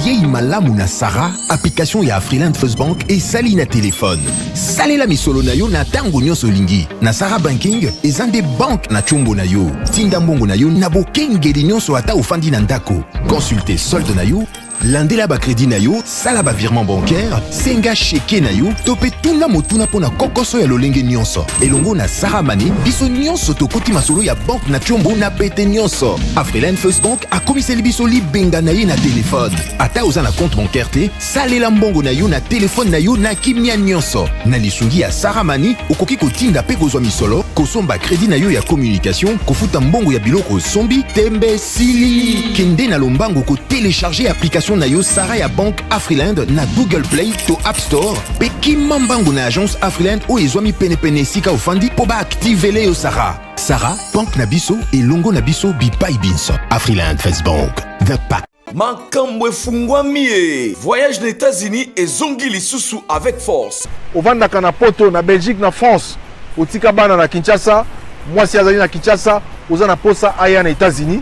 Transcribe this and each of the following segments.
yei malamu na Sarah, application ya Afriland First Bank et sali na téléphone. Salela misolo na yo na tango nyonso lingi. Na Sarah Banking, ezande bank na chombo na yo. Tinda mbongo na yo na bokengeli nyonso ata ofandi na ndako. Consultez solde na yo, landela ba crédit na yo, sala ba virement bancaire, senga cheke na yo, tope tuna motuna pona kokoso ya lolenge nyonso. Elongo na Sarah Money, biso nyonso tokoti masolo ya bank na chombo na pete nyonso. Afriland First Bank a komiseli biso libenga na ye na téléphone. Ata oza na compte bancaire te, salela mbongo na yo na téléphone na yo na kimia nyonso. Na lisungi ya Sarah Money, okoki kotinda pe kozwa misolo, kosomba crédit na yo ya communication, kofuta mbongo ya biloko sombi, tembe sili. Kende na lombango ko télécharger application na yo Sarah ya Bank Afriland na Google Play to App Store. Pe kimambango na agence Afriland o ezwami pene sika ofandi po ba activele yo Sarah. Sarah, Bank na biso et longo na biso bipai binso. Afriland First Bank, the pack. Makambo fungwami. Voyage aux États-Unis et zongi lisusu avec force. Ovandaka na poto na Belgique na France. Otika bana na Kinshasa, moi si azali na Kinshasa, oza na posa aya na États-Unis.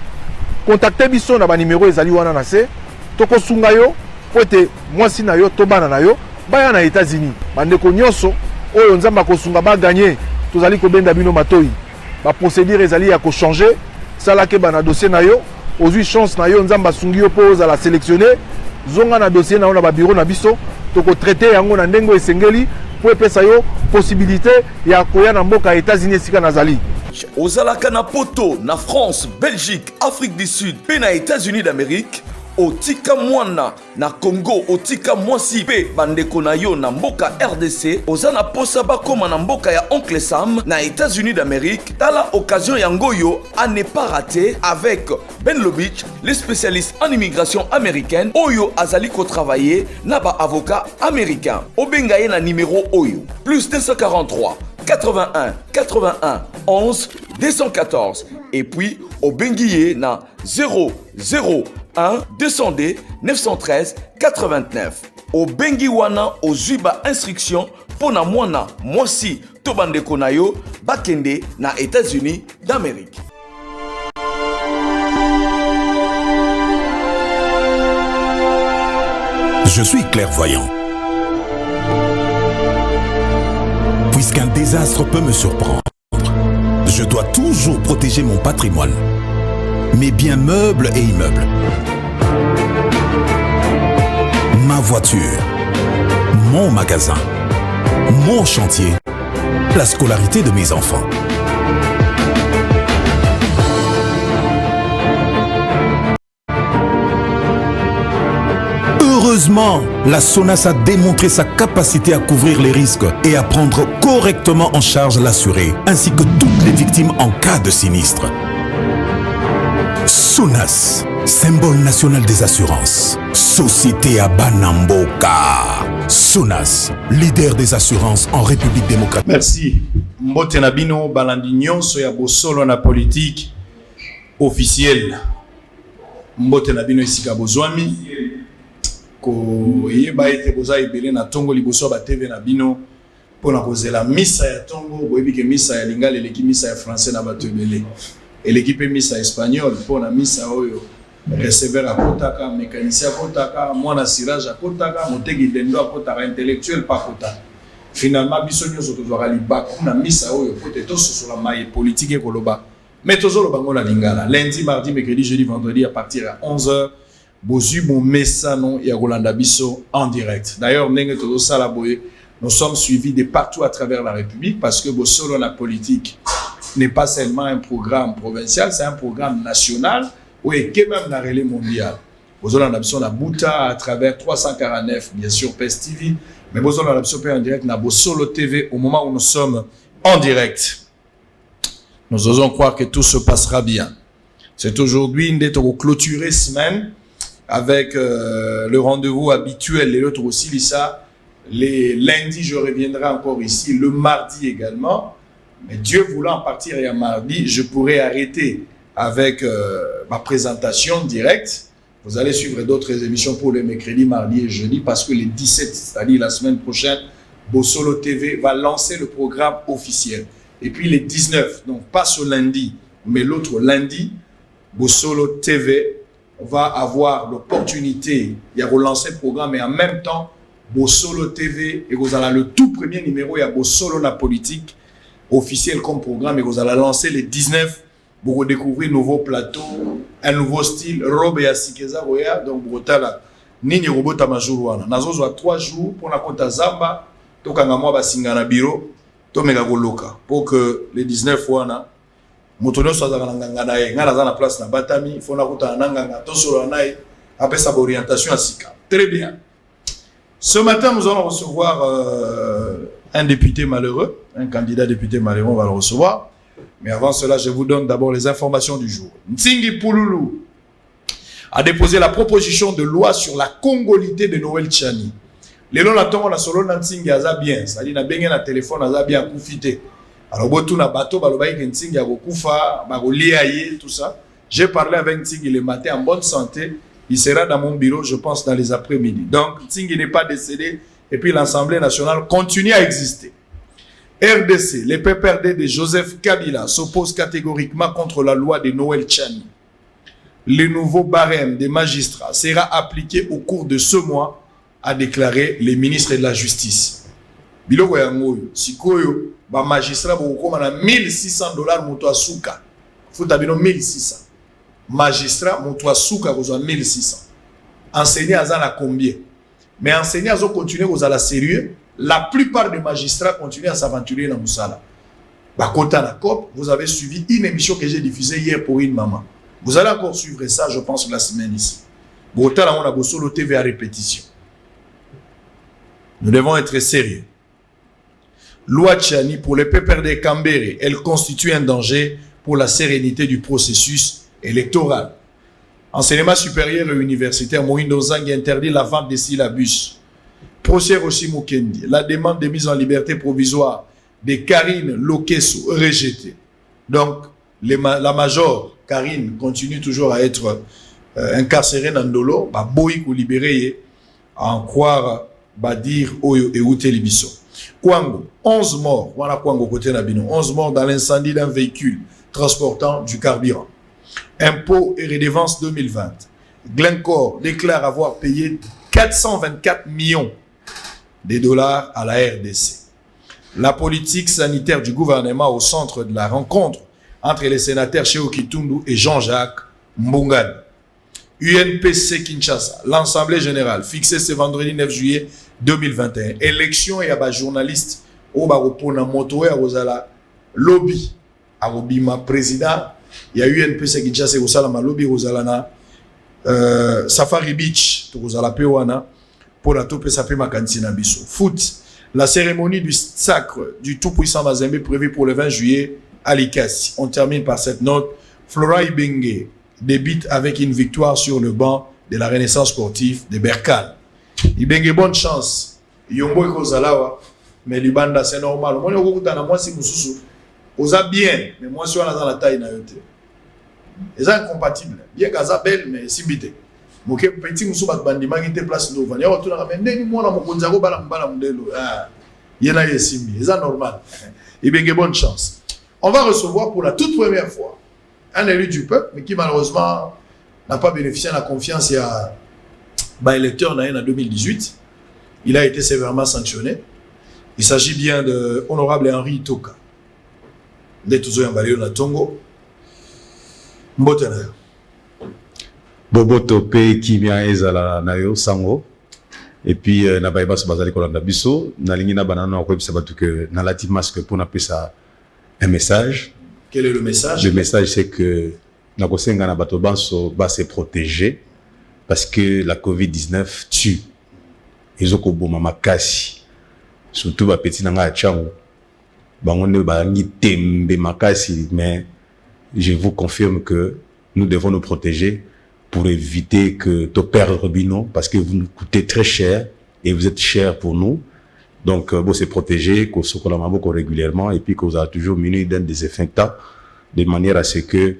Contactez biso na ba numéro ezali wana na se. Toko sunga yo, pote moi si na yo to bana na yo, baya na États-Unis. Bandeko nyonso oyo nzamba ko sunga ba gagner, tozali ko benda bino matoi. Ba procédure ezali ya ko changer, sala ke bana dossier na yo. Ozui chance na yo nzamba sungi yo pose à la sélectionner zonga na dossier na ona ba bureau na biso toko traiter yango na ndengo esengeli po epesa yo possibilité ya koya na mboka États-Unis sika nazali. Ozalaka na poto na France, Belgique, Afrique du Sud, pe na États-Unis d'Amérique. Otika mwana na Congo, otika mwasi pe bandeko na yo na mboka RDC, ozana posa bakoma na mboka ya Oncle Sam na États-Unis d'Amérique. Tala occasion yangoyo à ne pas rater avec Ben Lobich, les spécialistes en immigration américaine, Oyo Azaliko travailler na ba avocat américain. Obengaye na numéro Oyo plus 243 81 81 11 214 et puis Obenguié na 001 200D 913 89. Au Bengiwana au Zuba instruction pour na mwana mwasi tobande konayo bakende na États-Unis d'Amérique. Je suis clairvoyant. Puisqu'un désastre peut me surprendre, je dois toujours protéger mon patrimoine, mes biens meubles et immeubles, ma voiture, mon magasin, mon chantier, la scolarité de mes enfants. Heureusement, la SONAS a démontré sa capacité à couvrir les risques et à prendre correctement en charge l'assuré, ainsi que toutes les victimes en cas de sinistre. SONAS, symbole national des assurances. Société à Banamboka. SONAS, leader des assurances en République démocratique. Merci. Mbote Nabino, Balandignon, soya bosolo na politique officielle. Mbote Nabino isika bozwami. Ko yeba ete boza ebele na tongo liboso ba TV na bino pona kozela misa ya tongo boyebi ke misa ya lingala eleki misa ya français na bato ebele eleki pe misa espagnol pona misa oyo receveur akotaka mécanicien akotaka mwana sirage akotaka moteki dendo akotaka intellectuel pakota finalement biso nyonso tozwaka libaku na misa oyo pote tososola maye politique ekoloba mais tozoloba ngo na lingala lundi mardi mercredi jeudi vendredi à partir à 11h. Bozu mon messano ya Rolanda Bisso en direct. D'ailleurs, nous sommes suivis de partout à travers la République parce que Bossolo la politique n'est pas seulement un programme provincial, c'est un programme national ou est même la relais mondiale. Bossolo la Bisso na Bouta à travers 349, bien sûr PES TV, mais Bossolo la Bisso en direct na Bossolo TV au moment où nous sommes en direct. Nous osons croire que tout se passera bien. C'est aujourd'hui une d'être clôturée semaine avec le rendez-vous habituel et l'autre aussi, Lisa. Les lundis, je reviendrai encore ici, le mardi également. Mais Dieu voulant partir et à mardi, je pourrai arrêter avec ma présentation directe. Vous allez suivre d'autres émissions pour le mercredi, mardi et jeudi parce que les 17, c'est-à-dire la semaine prochaine, Bossolo TV va lancer le programme officiel. Et puis les 19, donc pas ce lundi, mais l'autre lundi, Bossolo TV va avoir l'opportunité de relancer le programme et en même temps, Bossolo TV et vous allez le tout premier numéro, il y a Bossolo la politique officielle comme programme et vous allez lancer les 19 pour redécouvrir un nouveau plateau, un nouveau style, robe et asikeza roya, donc Brotala, Nini Robota Majourwana. Nazozo a 3 jours pour la compte Zamba, Tokangamo Basingana Biro, Tomega Goloka, pour que les 19 fois, Motono soit dans la place na Batami, il faut la route à Nanganga, Tosoro Anaï, après sa orientation à Sika. Très bien. Ce matin, nous allons recevoir un député malheureux, un candidat député malheureux, on va le recevoir. Mais avant cela, je vous donne d'abord les informations du jour. Ntingi Pouloulou a déposé la proposition de loi sur la congolité de Noël Tchani. Les lois on a solo Ntingi aza bien, c'est-à-dire na bengi na téléphone aza bien koufité. Alors botu na bateau balobai que Ntingi a kokufa, ba liaye tout ça. J'ai parlé avec Ntingi le matin en bonne santé. Il sera dans mon bureau, je pense, dans les après-midi. Donc, Ntingi n'est pas décédé et puis l'Assemblée nationale continue à exister. RDC, les PPRD de Joseph Kabila s'opposent catégoriquement contre la loi de Noël Tchani. Le nouveau barème des magistrats sera appliqué au cours de ce mois, a déclaré le ministre de la Justice. Biloko ya ngoyo, sikoyo, ba magistrat bokoma na $1,600 moto asuka. Futa bino 1,600. Magistrat, mon toit souka vous 1,600. Enseigner à combien? Mais enseigner à continuer aux la sérieux. La plupart des magistrats continuent à s'aventurer dans Moussala. Bakota la COP, vous avez suivi une émission que j'ai diffusée hier pour une maman. Vous allez encore suivre ça, je pense, la semaine ici. Bota là, on a bossé le TV à répétition. Nous devons être sérieux. Loi Tchani pour les PPRD Cambéré, elle constitue un danger pour la sérénité du processus électoral. Enseignement supérieur et universitaire, Moïno Zang interdit la vente des syllabus. Procès Roshi Mukendi, la demande de mise en liberté provisoire de Karine Lokesu rejetée. Donc, la major Karine continue toujours à être incarcérée dans Ndolo, bah boy ou libéré, à en croire, bah dire Oyo et Oute Libiso. Kwango, 11 morts, voilà Kwango côté Nabino, 11 morts dans l'incendie d'un véhicule transportant du carburant. Impôts et redevances 2020. Glencore déclare avoir payé 424 millions de dollars à la RDC. La politique sanitaire du gouvernement au centre de la rencontre entre les sénateurs Cheo Kitundu et Jean-Jacques Mbungani. UNPC Kinshasa, l'Assemblée générale fixée ce vendredi 9 juillet 2021. Élection et à bas journaliste au Baropona Moto et à Rosala lobby à Robima président. Il y a UNPC Kinshasa et Rosalama lobby Rosalana Safari Beach to Rosala Pewana pour la tope sapé Makantina Bisso. Foot, la cérémonie du sacre du tout-puissant Mazembe prévue pour le 20 juillet à Likasi. On termine par cette note. Flora Ibenge débute avec une victoire sur le banc de la Renaissance sportive de Berkane. Ibenge, bonne chance. Yombo et Kozalawa, mais Libanda c'est normal. Moi, je suis osa bien, mais moi, je suis dans la taille. Ils sont incompatibles. Bien qu'à belle, mais si bité. Moké petit musu bat bandima qui te place devant. Ya otuna kamende ni mwana mokonzako bala mbala mundelo. Ah, yena yesimbi. C'est normal. Ibenge, bonne chance. On va recevoir pour la toute première fois un élu du peuple, mais qui malheureusement n'a pas bénéficié de la confiance d'un électeur en 2018. Il a été sévèrement sanctionné. Il s'agit bien de honorable Henri Toka. D'Etuzo Yambalio na Tongo. Mbotena. Boboto pe kimia ezala na yo sango. Et puis na baiba so bazali kolanda biso na lingi na banana ko ebisa batu que na lati masque pour na pesa un message. Quel est le message? Le message c'est que na kosenga na bato banso ba se protéger parce que la COVID-19 tue. Ezoko boma makasi. Surtout ba petit nanga chango. Bangonde ba ngi tembe makasi, mais je vous confirme que nous devons nous protéger pour éviter que tu perds Bino, parce que vous nous coûtez très cher et vous êtes cher pour nous. Donc, bon, c'est protéger, qu'on se colle beaucoup régulièrement et puis qu'on a toujours muni d'un désinfectant de manière à ce que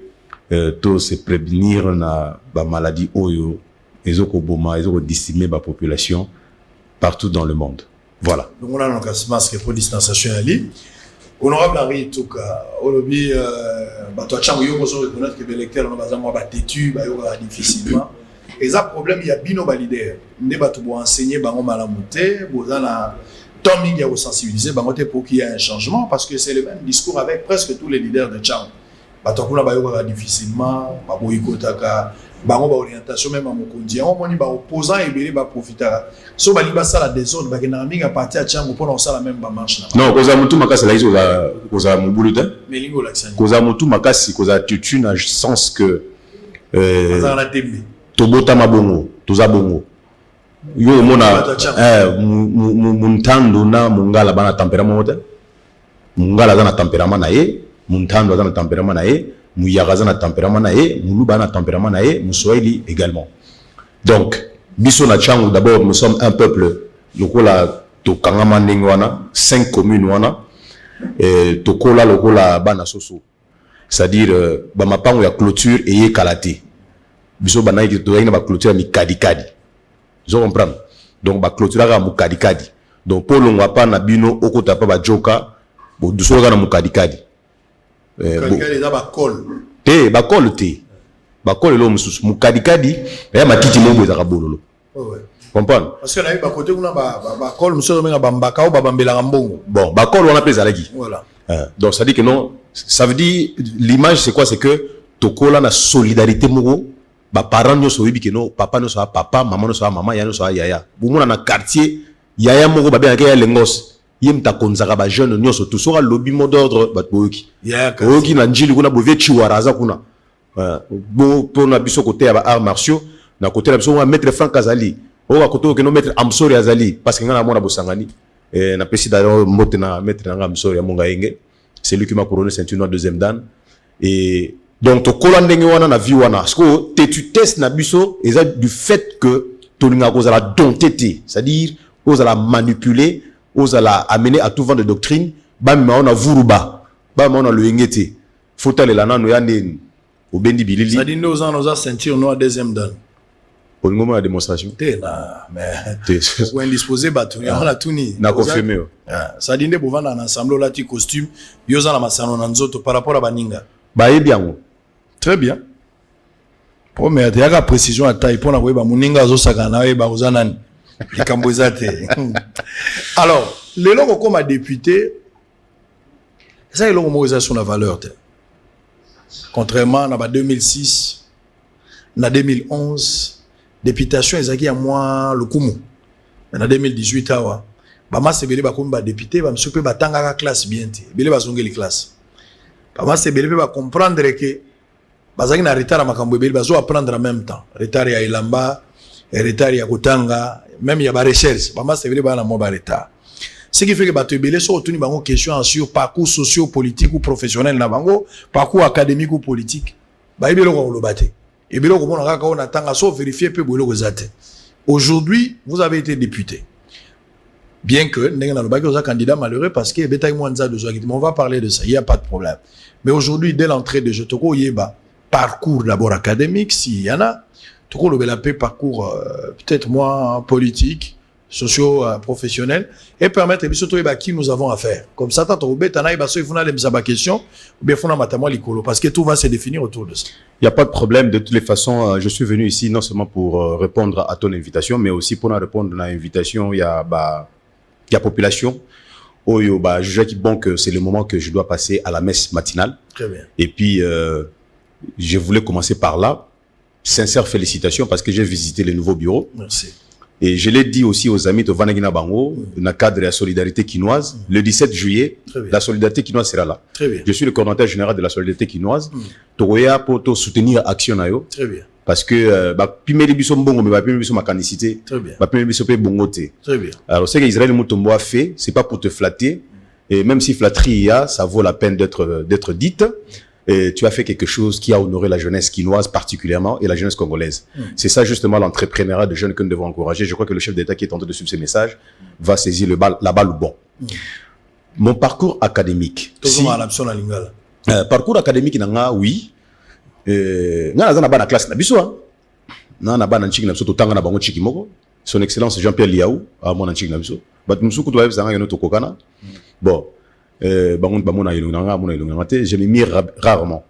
tout se prévenir na ba maladie oyo, ezoko boma, ezoko dissimer la population partout dans le monde. Voilà. Donc, on a un masque pour distanciation à l'île. Honorable Henri Touka, Olobi, toi chango yo bozo reconnaître que les lecteurs on va moi ba têtu ba yo difficilement et ça problème il y a bino ba leader ndé ba to bo enseigner bango malamu te bozana Tommy qui a sensibilisé pour qu'il y ait un changement parce que c'est le même discours avec presque tous les leaders de Tchang. Batokuna bayoka difficilement, baboyikotaka, bango ba orientation même à Mokondi. On moni ba opposant et belé ba profitera. So ba liba sala des zones ba kena minga parti à Tchang pour on sala même ba marche là. Non, koza mutu makasi la iso koza mubuluta. Mais lingo l'accent. Koza mutu makasi koza tutu na sens que dans la tembe. Tobota mabongo, toza bongo. Yo mona muntando na mungala bana tempérament mote mungala za na tempérament na ye muntando za na tempérament na ye muyaga za na tempérament na ye muluba na tempérament na ye muswahili également. Donc biso na Tchang d'abord nous sommes un peuple lokola to kangama ndenge wana 5 communes wana to kola lokola bana soso, c'est-à-dire ba mapango ya clôture et kalate biso bana yi to ina ba clôture mi kadi je comprends. Donc, ba clôture à mukadikadi. Donc, pour l'on va pas na bino, oko tapa ba joka, bo doucement na mukadikadi. Mukadikadi za ba col. Ba col te. Ba col lo mususu. Mukadikadi, ya matiti mobo za kabololo. Ouais. Comprendre? Parce que na ba côté kuna ba col mususu menga bambaka ou ba bambela mbongo. Bon, ba col on appelle ça lagi. Voilà. Donc, ça dit que non, ça veut dire, l'image c'est quoi? C'est que tokola na solidarité mogo. Ba parents nous so que no papa nous so papa maman nous so maman ya nous so yaya bomona na quartier yaya moko ba bien ya lengos yem ta konzaka ba jeune nous so tout sera lobby mot d'ordre ba boki yaya oki na njili kuna bovie chiwaraza kuna bon pour na biso côté ya ba arts martiaux na côté la biso on maître Franck Azali o wa côté que no maître Amsori Azali parce que ngana mona bosangani na président mote na maître nga Amsori ya monga yenge c'est lui qui m'a couronné ceinture noire deuxième dan et donc to kolandenge wana na vie wana parce que tu testes na biso et ça du fait que tolinga ko la dompter, c'est-à-dire aux la manipuler, aux la amener à tout vent de doctrine, ba ma on a vuruba, ba ma on a le ngete. Faut aller là na ya ne obendi bilili. Ça dit nous a ceinture noire deuxième dan. Pour le moment la démonstration. T'es là mais ou indisposé ba tout on a tout ni. Na confirmé. Ça dit ndé bovanda na ensemble là ti costume, yo za na masano na nzoto par rapport à baninga. Ba yebiango. Très bien. Pour me dire la précision à taille pour la web à Muninga Zosagana et Barozanan. Alors, les logo comme à député, ça est l'homo sur la valeur. Contrairement à 2006, en 2011, députation est à moi le Kumu. En 2018, Bama se belé comme député, Bam soupe batanga classe bien. Belé bazonge les classes. Bama se belé va comprendre que bazaki na retard makambo ebeli bazo apprendre en même temps retard ya ilamba retard ya kutanga même ya ba recherche ba master ebeli ba na mo ba retard ce qui fait que bato ebeli so otuni bango question sur parcours socio-politique ou professionnel na bango parcours académique ou politique ba ebeli ko lobate ebeli ko mona kaka ona tanga so vérifier pe bolo ko zate. Aujourd'hui vous avez été député bien que ndenge na lobaki oza candidat malheureux parce que betaille mwanza de zoaki on va parler de ça, il y a pas de problème, mais aujourd'hui dès l'entrée de Jotoko yeba parcours d'abord académique, s'il y en a, tout le parcours peut-être moins politique, socio-professionnel, et permettre surtout à qui nous avons affaire. Comme ça, tant au bétana, il faut aller me question, ou bien il faut aller parce que tout va se définir autour de ça. Il n'y a pas de problème. De toutes les façons, je suis venu ici non seulement pour répondre à ton invitation, mais aussi pour répondre à l'invitation. Il y a population. Je juge que c'est le moment que je dois passer à la messe matinale. Très bien. Et puis, je voulais commencer par là. Sincères félicitations parce que j'ai visité les nouveaux bureaux. Merci. Et je l'ai dit aussi aux amis de Vanagina Bango, dans le cadre de la solidarité quinoise, le 17 juillet, la solidarité quinoise sera là. Très bien. Je suis le coordinateur général de la solidarité quinoise. Togoya pour soutenir Action Nayo. Très bien. Parce que, pimeli biso mbongo, mais pimeli biso makanicité. Très bien. Pimeli biso pe bongote. Très bien. Alors, ce qu'Israël Moutombo a fait, c'est pas pour te flatter. Et même si flatterie y a, ça vaut la peine d'être dite. Et tu as fait quelque chose qui a honoré la jeunesse quinoise particulièrement et la jeunesse congolaise. C'est ça justement l'entrepreneuriat de jeunes que nous devons encourager. Je crois que le chef d'État qui est en train de suivre ces messages va saisir la balle au bon. Mon parcours académique. Parcours académique, oui. Na classe na biso na bana nchiki na biso totanga na bango chiki moko. Son Excellence Jean-Pierre Liaou a mon nchiki na biso. Bat musuku to ba zanga yono tokokana. Bon. je me mire rarement.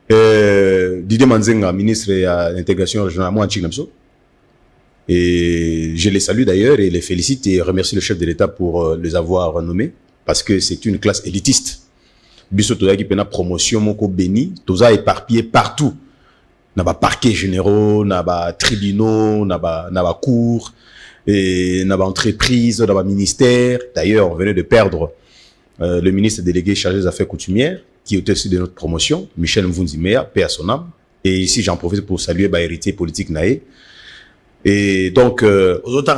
Didier Manzenga, ministre de l'intégration régionale, et je les salue d'ailleurs et les félicite et remercie le chef de l'État pour les avoir nommés parce que c'est une classe élitiste. Biso toza qui pena promotion moko béni, toza éparpillé partout. Na ba parquets généraux, na ba tribunaux, na ba cours, et na ba entreprises, na ba ministère. D'ailleurs, on venait de perdre le ministre délégué chargé des affaires coutumières qui était aussi de notre promotion, Michel Mvunzimea, paix à son âme. Et ici, j'en profite pour saluer ba héritier politique naé. Et donc en tout cas,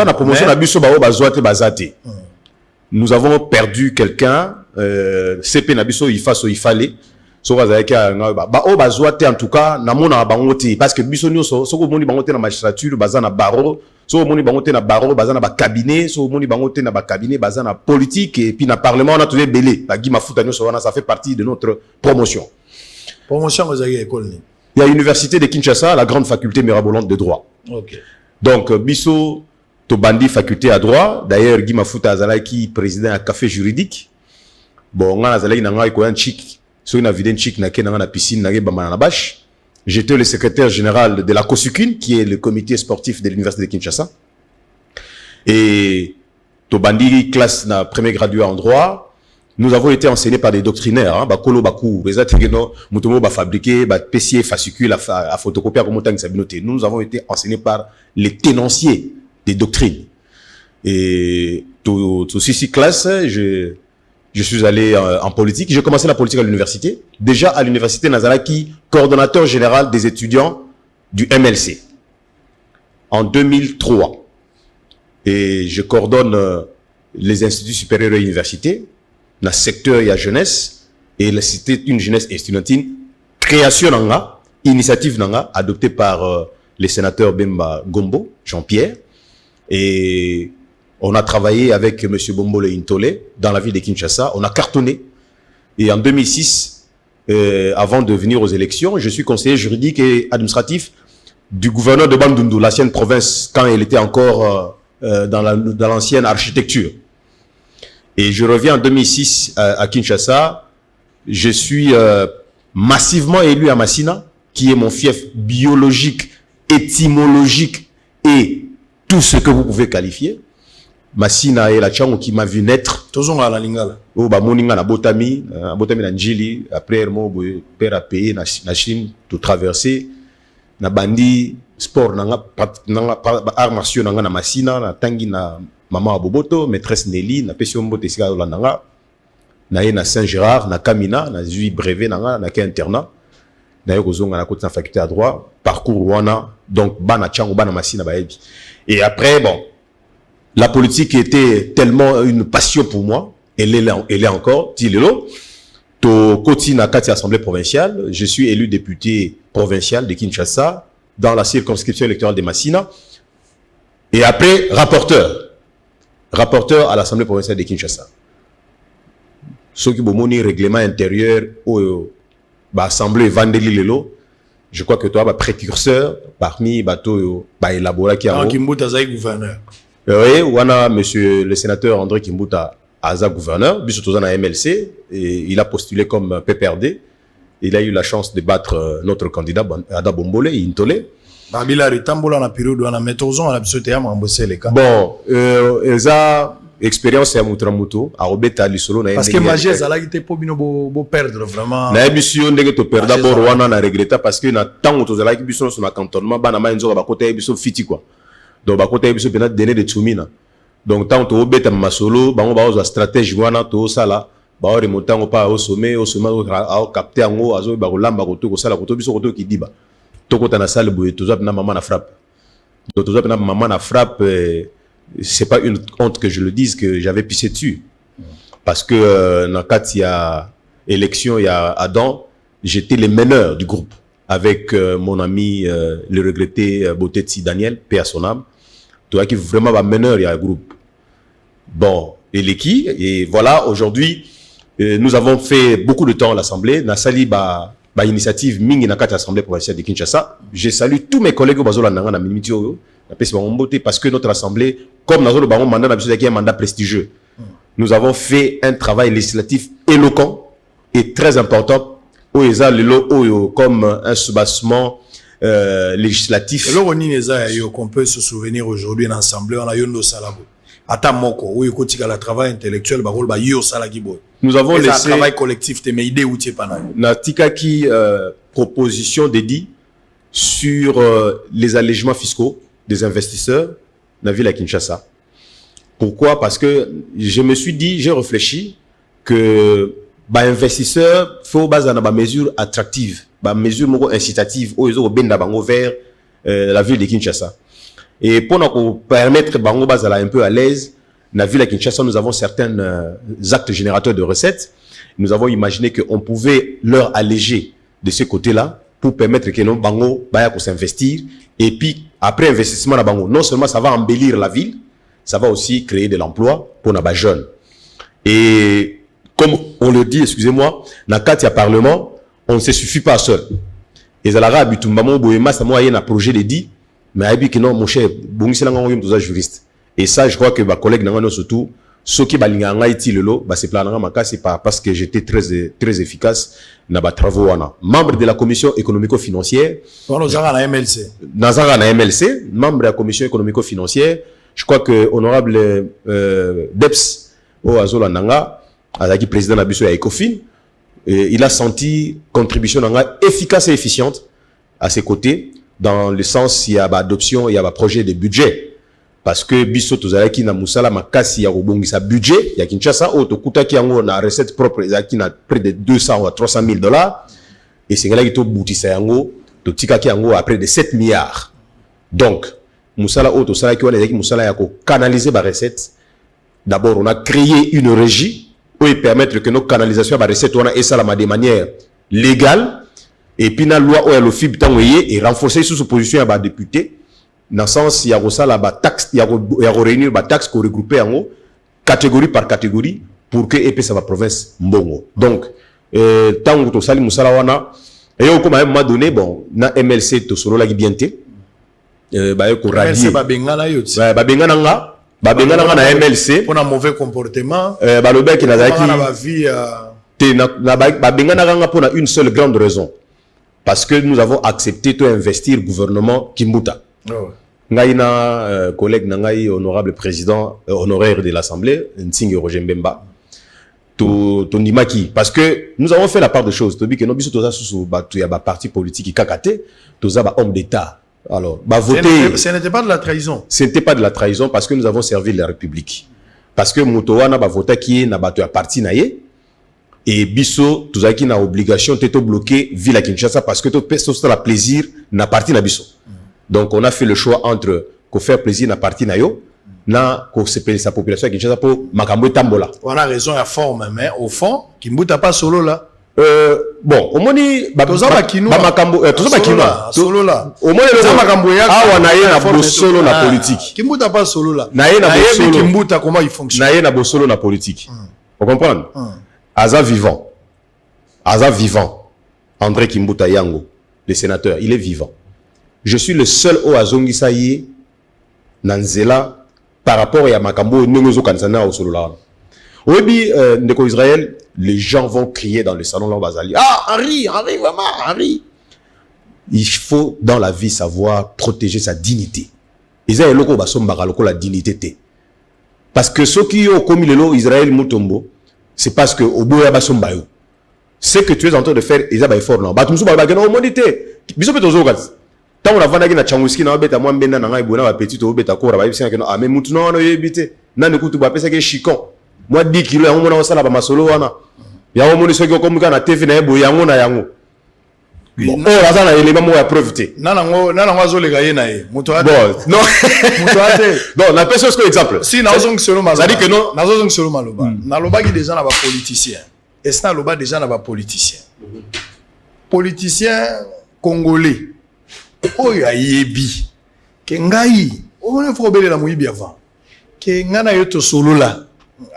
la promotion na biso ba bazoate bazate. Nous avons perdu quelqu'un, CP na biso il fallait. So bazoate en tout cas na mona bangote parce que biso nyonso soko moni bangote na magistrature bazana barreau, soko moni bangote na barreau bazana ba cabinet, soko moni bangote na ba cabinet bazana politique et puis na parlement on a trouvé belé. Ba Guy Mafuta nyonso wana ça fait partie de notre promotion. Promotion aux écoles. Il y a l'université de Kinshasa, la grande faculté mirabolante de droit. Okay. Donc biso to bandi faculté à droit. D'ailleurs Guy Mafuta azalaki président à café juridique. Bon on a azalaki na ngai ko un chic, so une vidéo chic na kenanga na piscine na bama na bash. J'étais le secrétaire général de la COSUCUN qui est le comité sportif de l'université de Kinshasa. Et to bandi classe na premier gradué en droit. Nous avons été enseignés par des doctrinaires, hein, bakolo bakou, mutomo ba fabriquer, ba PC fascicule à photocopier comme montagne sabinoté. Nous avons été enseignés par les tenanciers des doctrines. Et tout six classes, je suis allé en politique. J'ai commencé la politique à l'université. Déjà à l'université Nazaraki, coordonnateur général des étudiants du MLC. En 2003. Et je coordonne les instituts supérieurs et universités. Dans le secteur, il y a jeunesse, et c'était une jeunesse estudiantine, création nanga, initiative nanga, adoptée par les sénateurs Bemba Gombo, Jean-Pierre, et on a travaillé avec M. Bombole Intole dans la ville de Kinshasa, on a cartonné, et en 2006, avant de venir aux élections, je suis conseiller juridique et administratif du gouverneur de Bandundu, l'ancienne province, quand elle était encore dans l'ancienne architecture. Et je reviens en 2006 à Kinshasa. Je suis massivement élu à Massina, qui est mon fief biologique, étymologique et tout ce que vous pouvez qualifier. Massina est la chango qui m'a vu naître. Toujours à la lingala. Oh bah moninga na botami na njili. Après mo père a payé na Chine tout traverser. Na bandi sport nanga art martiaux nanga na Massina na tangi na maman Aboboto, maîtresse Nelly, na pesio mbote sika olandanga, na Saint-Gérard, na Kamina, na zui brevet nanga, na ke internat, na kozonga na côté faculté à droit, parcours wana, donc bana chango bana masina baebi. Et après bon, la politique était tellement une passion pour moi, elle est encore, tilelo. To koti na kati assemblée provinciale, je suis élu député provincial de Kinshasa dans la circonscription électorale de Massina. Et après rapporteur à l'Assemblée provinciale de Kinshasa. Ce qui est règlement intérieur ou l'Assemblée Vandeli Lelo, je crois que toi, précurseur parmi bateaux élaborés qui a. Kimbuta Zay gouverneur. Oui, on a monsieur le sénateur André Kimbuta Aza gouverneur, biso na MLC, et il a postulé comme PPRD. Il a eu la chance de battre notre candidat Ada Bombole Intole. Bon, eza expérience ya mutramuto a obeta lisolo na parce que magie ezala qui te po bino bo perdre vraiment na émission ndenge to perdre bor wana na regretta parce que na tango to zala ki biso na cantonnement bana ma nzoka bakota biso fiti quoi donc bakota biso pena donner de tsumina donc tango to obeta masolo bango ba ozo stratégie wana to sala ba o remontango pa au sommet au capter ngo azo ba kolamba ko to sala ko to biso ko to kidiba tokota na salle boye toza na maman na frappe donc toza na maman na frappe c'est pas une honte que je le dise que j'avais pissé dessus parce que dans quand il y a élection il y a Adam j'étais le meneur du groupe avec mon ami le regretté Botetsi Daniel paix à son âme toi qui vraiment va meneur il y a un groupe bon et voilà aujourd'hui nous avons fait beaucoup de temps à l'assemblée na sali ba ba initiative mingi na kati assemblée provinciale de Kinshasa. Je salue tous mes collègues bazola nanga na minimiti oyo na pesi bango mbote parce que notre assemblée comme nazolo bango mandat na biso qui est un mandat prestigieux. Nous avons fait un travail législatif éloquent et très important oyo eza lelo oyo comme un soubassement législatif. Alors on y qu'on peut se souvenir aujourd'hui dans l'assemblée on a yondo salabo. Ata moko oyo kotika la travail intellectuel ba rôle ba yo salaki boy. Nous avons laissé un travail collectif te mais idée outil pana. Na tikaki proposition dédiée sur les allègements fiscaux des investisseurs dans la ville à Kinshasa. Pourquoi? Parce que je me suis dit, j'ai réfléchi que bah investisseurs faut baser dans des mesures attractives, bah mesures incitatives aux benda bango vers la ville de Kinshasa. Et pour nous permettre bango baser un peu à l'aise, dans la ville de Kinshasa, nous avons certains actes générateurs de recettes. Nous avons imaginé qu'on pouvait leur alléger de ce côté-là pour permettre que nos bango baya pour s'investir. Et puis après investissement dans bango, non seulement ça va embellir la ville, ça va aussi créer de l'emploi pour nos jeunes. Et comme on le dit, excusez-moi, dans le cadre du Parlement, on ne se suffit pas seul. Et ça l'a dit, un projet de dit, mais que non, mon cher, juriste. Et ça, je crois que ma collègue n'a surtout, ceux qui c'est pas parce que j'étais très efficace dans les travaux. Membre de la commission économico-financière. Dans la MLC. Dans la MLC, membre de la commission économico-financière, je crois que honorable Deps au Azola Nanga, qui président de la BISO à Ecofin, il a senti contribution efficace et efficiente à ses côtés, dans le sens il y a adoption, il y a projet de budget. Parce que biso tozalaki na musala makasi ya kobongisa budget ya Kinshasa otokuta ki yango na recette propre ezaki na près de 200 ou 300 000 dollars et c'est là qui to boutisa yango to tika ki yango à près de 7 milliards. Donc musala oto sala ki wana ezaki musala ya ko canaliser ba recettes. D'abord on a créé une régie pour permettre que nos canalisations ba recettes wana esalama de manière légale et puis na loi o le FIB tangoye et renforcer sous position ya ba député. Dans le sens, il y a la taxe, il y a réunir la taxe qu'on regroupe en haut, catégorie par catégorie, pour que EPS va province mbongo. Donc, tant que tu sali musala wana, et au comme à un moment donné, bon, na MLC to solo la gibiente, bah ko radi. MLC ba bengana yo. Ba bengana nga, na MLC. Pour un mauvais comportement. Bah le bec na zaki. Na ba vie. Ba bengana nga pour une seule grande raison, parce que nous avons accepté de investir gouvernement Kimbuta. Oh. Ngaïna collègue nangai honorable président honoraire de l'Assemblée Ntingi Roger Mbemba Tondimaki parce que nous avons fait la part de choses to bi que no biso toza sous batu ya ba parti politique kakate toza ba homme d'état alors ba voter ce n'était pas de la trahison, ce n'était pas de la trahison parce que nous avons servi la République parce que motowana ba voter qui na batu ya parti naie et biso tozaki na obligation teto bloquer ville à Kinshasa parce que to peso la plaisir na parti na biso. Donc, on a fait le choix entre faire plaisir à partie nayo, na sa population à Kinshasa pour makambo tambola. On a raison à forme, mais au fond, Kimbuta pas solo là. Bon, au moins toza bakino solo là. Au moins makambo ya awa na ye na bosolo na politique. Kimbuta pas solo là. Na ye na bosolo. Kimbuta comment il fonctionne. Na ye na bosolo na politique. Vous comprenez? Aza vivant. André Kimbuta Yango, le sénateur, il est vivant. Je suis le seul au Azongisaye Nanzela par rapport à Makambo Nengozo Kansana au Solola. Oui, Ndeko Israël, les gens vont crier dans le salon là Bazali. Ah, Henri, vraiment, Henri. Il faut dans la vie savoir protéger sa dignité. Isaïe loko basombaka loko la dignité. Parce que ceux qui ont commis le lot Israël Mutombo, c'est parce que au bout ya basombayo. Ce que tu es en train de faire, Isaïe fort non. Batumsu babagena au modité. Biso petozo gaz. Tant on a vendu na changuski na beta moi mbena na ngai bona ba petit to beta ko raba bisika no ame mutu no yebite na ne kutu ba pesa ke chicon moi 10 kilo yango na osala ba masolo wana yango moni soki ko muka na TV na yebo yango na yango bon azana élément mo ya preuve te nana ngo azolega ye na ye mutu ate non mutu ate non la personne c'est exemple si na ozong solo maloba ça dit que non na ozong solo maloba na loba ki déjà na ba politicien et ça loba déjà na ba politicien congolais oyo ayebi ke ngai on faut belela moyibi avant ke ngana yo to solo la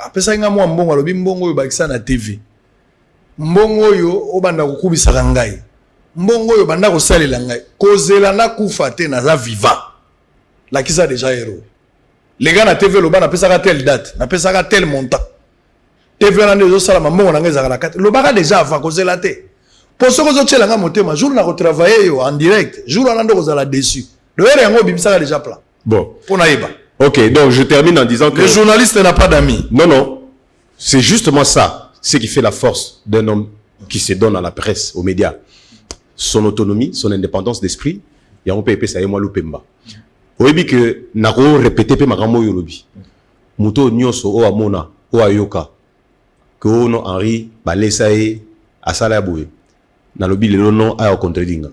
apesa nga mwa mbongo alobi mbongo oyo bakisa na TV mbongo oyo obanda kokubisaka ngai mbongo yo banda ko salela ngai kozela na kufa te na za vivant la kisa déjà héros les gars na TV lo bana pesa ka telle date na pesa ka tel montant TV na ndezo sala mbongo na ngai za la 4 lo baka déjà avant kozela te pour ce que zo tshela nga motema jour na ko travailler yo en direct jour na ndo kozala dessus le héros yango bimisa ka déjà plan Bon. pour naïba. Ok, donc je termine en disant que... Le journaliste n'a pas d'amis. Non, non. C'est justement ça, ce qui fait la force d'un homme qui se donne à la presse, aux médias. Son autonomie, son indépendance d'esprit. Et on peut épée ça et moi l'oupemba. Au début que Naro répétait pe magamo yolobi. Muto nyoso o amona o ayoka. Que ono Henri balesae asala boué. Na lobi le non a contredinga.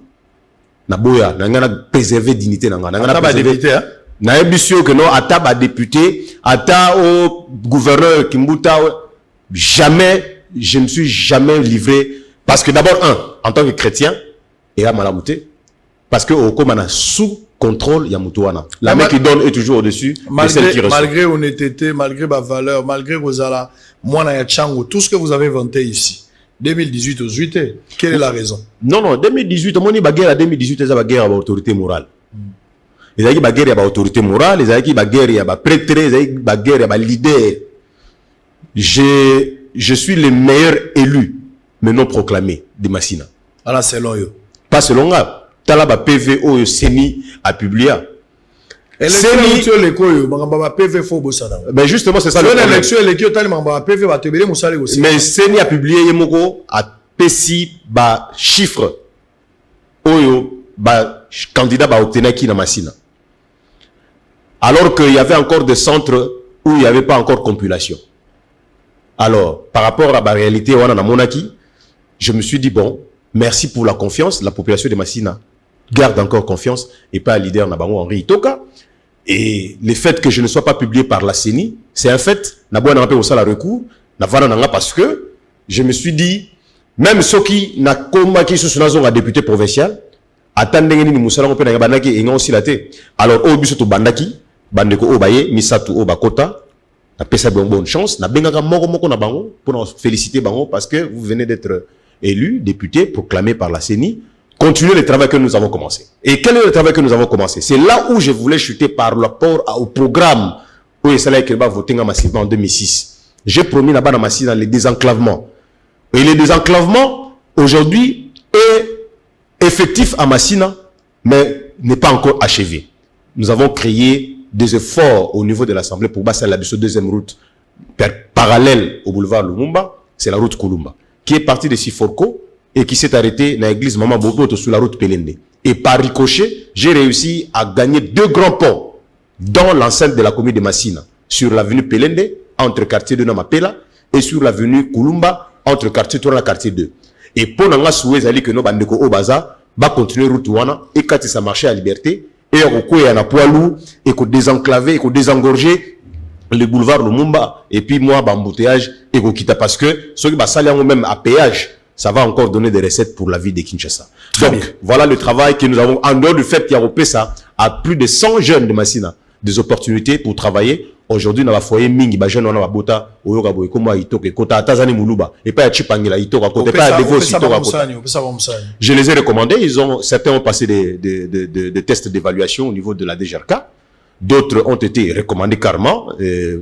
Na boya na ngana préserver dignité na ngana na député hein. Na ebisio que non ata ba député ata au gouverneur Kimbuta jamais je ne suis jamais livré parce que d'abord en tant que chrétien et à malamouté parce que au komana sous contrôle Yamutouana la main qui donne est toujours au-dessus de celle qui reçoit malgré honnêteté malgré ma valeur malgré Rosala moi na ya Chango tout ce que vous avez inventé ici 2018 aux 8 quelle est la raison? Non 2018 on est baguerre à 2018 les baguerre à autorité morale. Les aïe baguerre à autorité morale, les aïe baguerre à prêtre, les aïe baguerre à leader. Je suis le meilleur élu, mais non proclamé de Massina. Alors selon eux. Pas selon eux. Talaba PVO Seni a publié. Ben justement c'est ça le problème. Mais Seni a publié Yemoko a Pessi ba chiffre Oyo ba candidat ba obtenaki na Massina. Alors qu'il y avait encore des centres où il n'y avait pas encore compilation. Alors, par rapport à la réalité, on a Monaki, je me suis dit, bon, merci pour la confiance. La population de Massina garde encore confiance et pas à leader Nabango Henri Itoka. Et le fait que je ne sois pas publié par la CENI, c'est un fait. Naboua n'a pas aussi la recours. Parce que je me suis dit, même ceux qui n'ont pas qui sont un député provincial, attendez ni musala ko pe na bandaki et aussi la té alors au biso to bandaki bandeko o baye misatu o bakota na pesa bonne chance na bengaka moko na bango pour féliciter bango parce que vous venez d'être élu député proclamé par la CENI. Continuez le travail que nous avons commencé. Et quel est le travail que nous avons commencé? C'est là où je voulais chuter par rapport au programme où Essala Kelba voté massivement en 2006. J'ai promis là-bas dans Massina les désenclavements. Et les désenclavements aujourd'hui est effectif à Massina, mais n'est pas encore achevé. Nous avons créé des efforts au niveau de l'Assemblée pour passer la deuxième route parallèle au boulevard Lumumba, c'est la route Kulumba, qui est partie de Siforko et qui s'est arrêtée dans l'église Maman Boboto sur la route Pelende. Et par ricochet, j'ai réussi à gagner 2 grands ponts dans l'enceinte de la commune de Massina, sur l'avenue Pelende, entre quartier de Namapela, et sur l'avenue Kulumba, entre quartier 3 et quartier 2. Et pour nous souhaiter que nos bandeko au baza va continuer route wana et quand ça marché à liberté et on y a un poids lourd et qu'on désenclaver et qu'on désengorger le boulevard Lumumba et puis moi embouteillage et qu'on quitte parce que ceux qui va saler même à péage ça va encore donner des recettes pour la vie de Kinshasa. Donc voilà le travail que nous avons en dehors du fait qu'il y a repé ça à plus de 100 jeunes de Massina des opportunités pour travailler. Aujourd'hui, dans la foyer mingi, ba jeune on a bota, oyoka boy comme itoke kota atazani muluba et pas chipangila itoka kota pas devos itoka kota. Je les ai recommandés, certains ont passé des tests d'évaluation au niveau de la DGRK, d'autres ont été recommandés carrément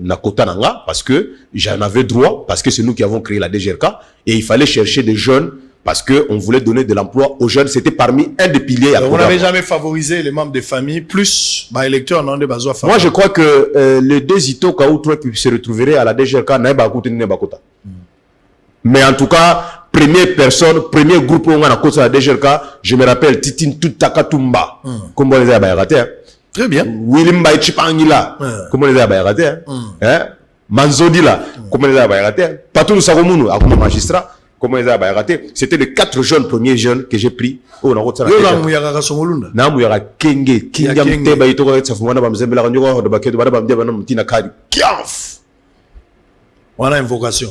na kota nanga parce que j'en avais droit parce que c'est nous qui avons créé la DGRK et il fallait chercher des jeunes parce qu'on voulait donner de l'emploi aux jeunes. C'était parmi un des piliers. Donc, vous n'avez jamais favorisé les membres des familles, plus les électeurs n'ont pas besoin. Moi, je crois que les 2 Itoka ou 3 qui se retrouveraient à la DGRK n'avaient pas coûté ni Bakota. Mais en tout cas, première personne, premier groupe où on a côté la DGRK, je me rappelle Titine Tutakatumba. Comment les a bayraté. Très bien. William Baichipangila. Comment les a bayraté. Manzodila. Comment les a bayraté. Patou Saromounou, à comme magistrat. Comment ils avaient raté? C'était les 4 jeunes, premiers jeunes que j'ai pris. Oh, on a retiré. On a invocation.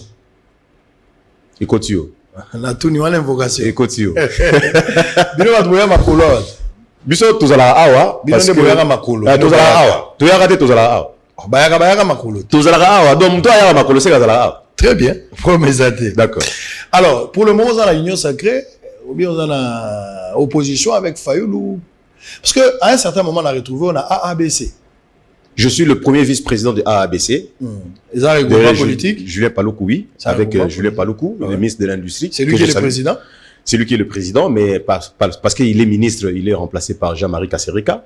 Écoute, la tout niveau l'invocation. Écoute, Bino va trouver ma couleur. Biso tozala awa parce que boyaka makolo. Tozala awa. Tu as raté tozala awa. Bayaka makolo. Tozala awa. Donc toi ya makolo c'est tozala awa. Très bien. D'accord. D'accord. Alors, pour le moment, dans la Union sacrée, ou bien on a opposition avec Fayoulou. Parce qu'à un certain moment, on a retrouvé, on a AABC. Je suis le premier vice-président de AABC. Ils ont un regroupement politique. Julien Paloukou, oui, avec Julien Paloukou, le ministre de l'Industrie. C'est lui qui est le président. C'est lui qui est le président, mais parce qu'il est ministre, il est remplacé par Jean-Marie Kasserika.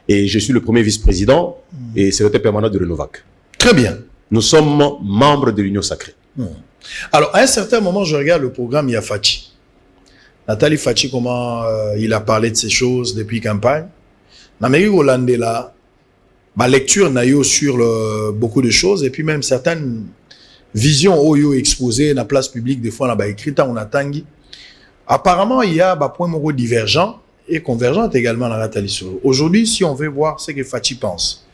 Et je suis le premier vice-président et secrétaire permanent de Renovac. Très bien. Nous sommes membres de l'Union Sacrée. Alors, à un certain moment, je regarde le programme Yafachi. Nathalie Fachi, comment il a parlé de ces choses depuis campagne. L'Amérique hollandaise, là, ma lecture n'a eu sur beaucoup de choses et puis même certaines visions ont exposées dans la place publique, des fois, on a écrit on a tangi. Apparemment, il y a des points moraux divergents et convergents également dans Nathalie Soro. Aujourd'hui, si on veut voir ce que Fachi pense,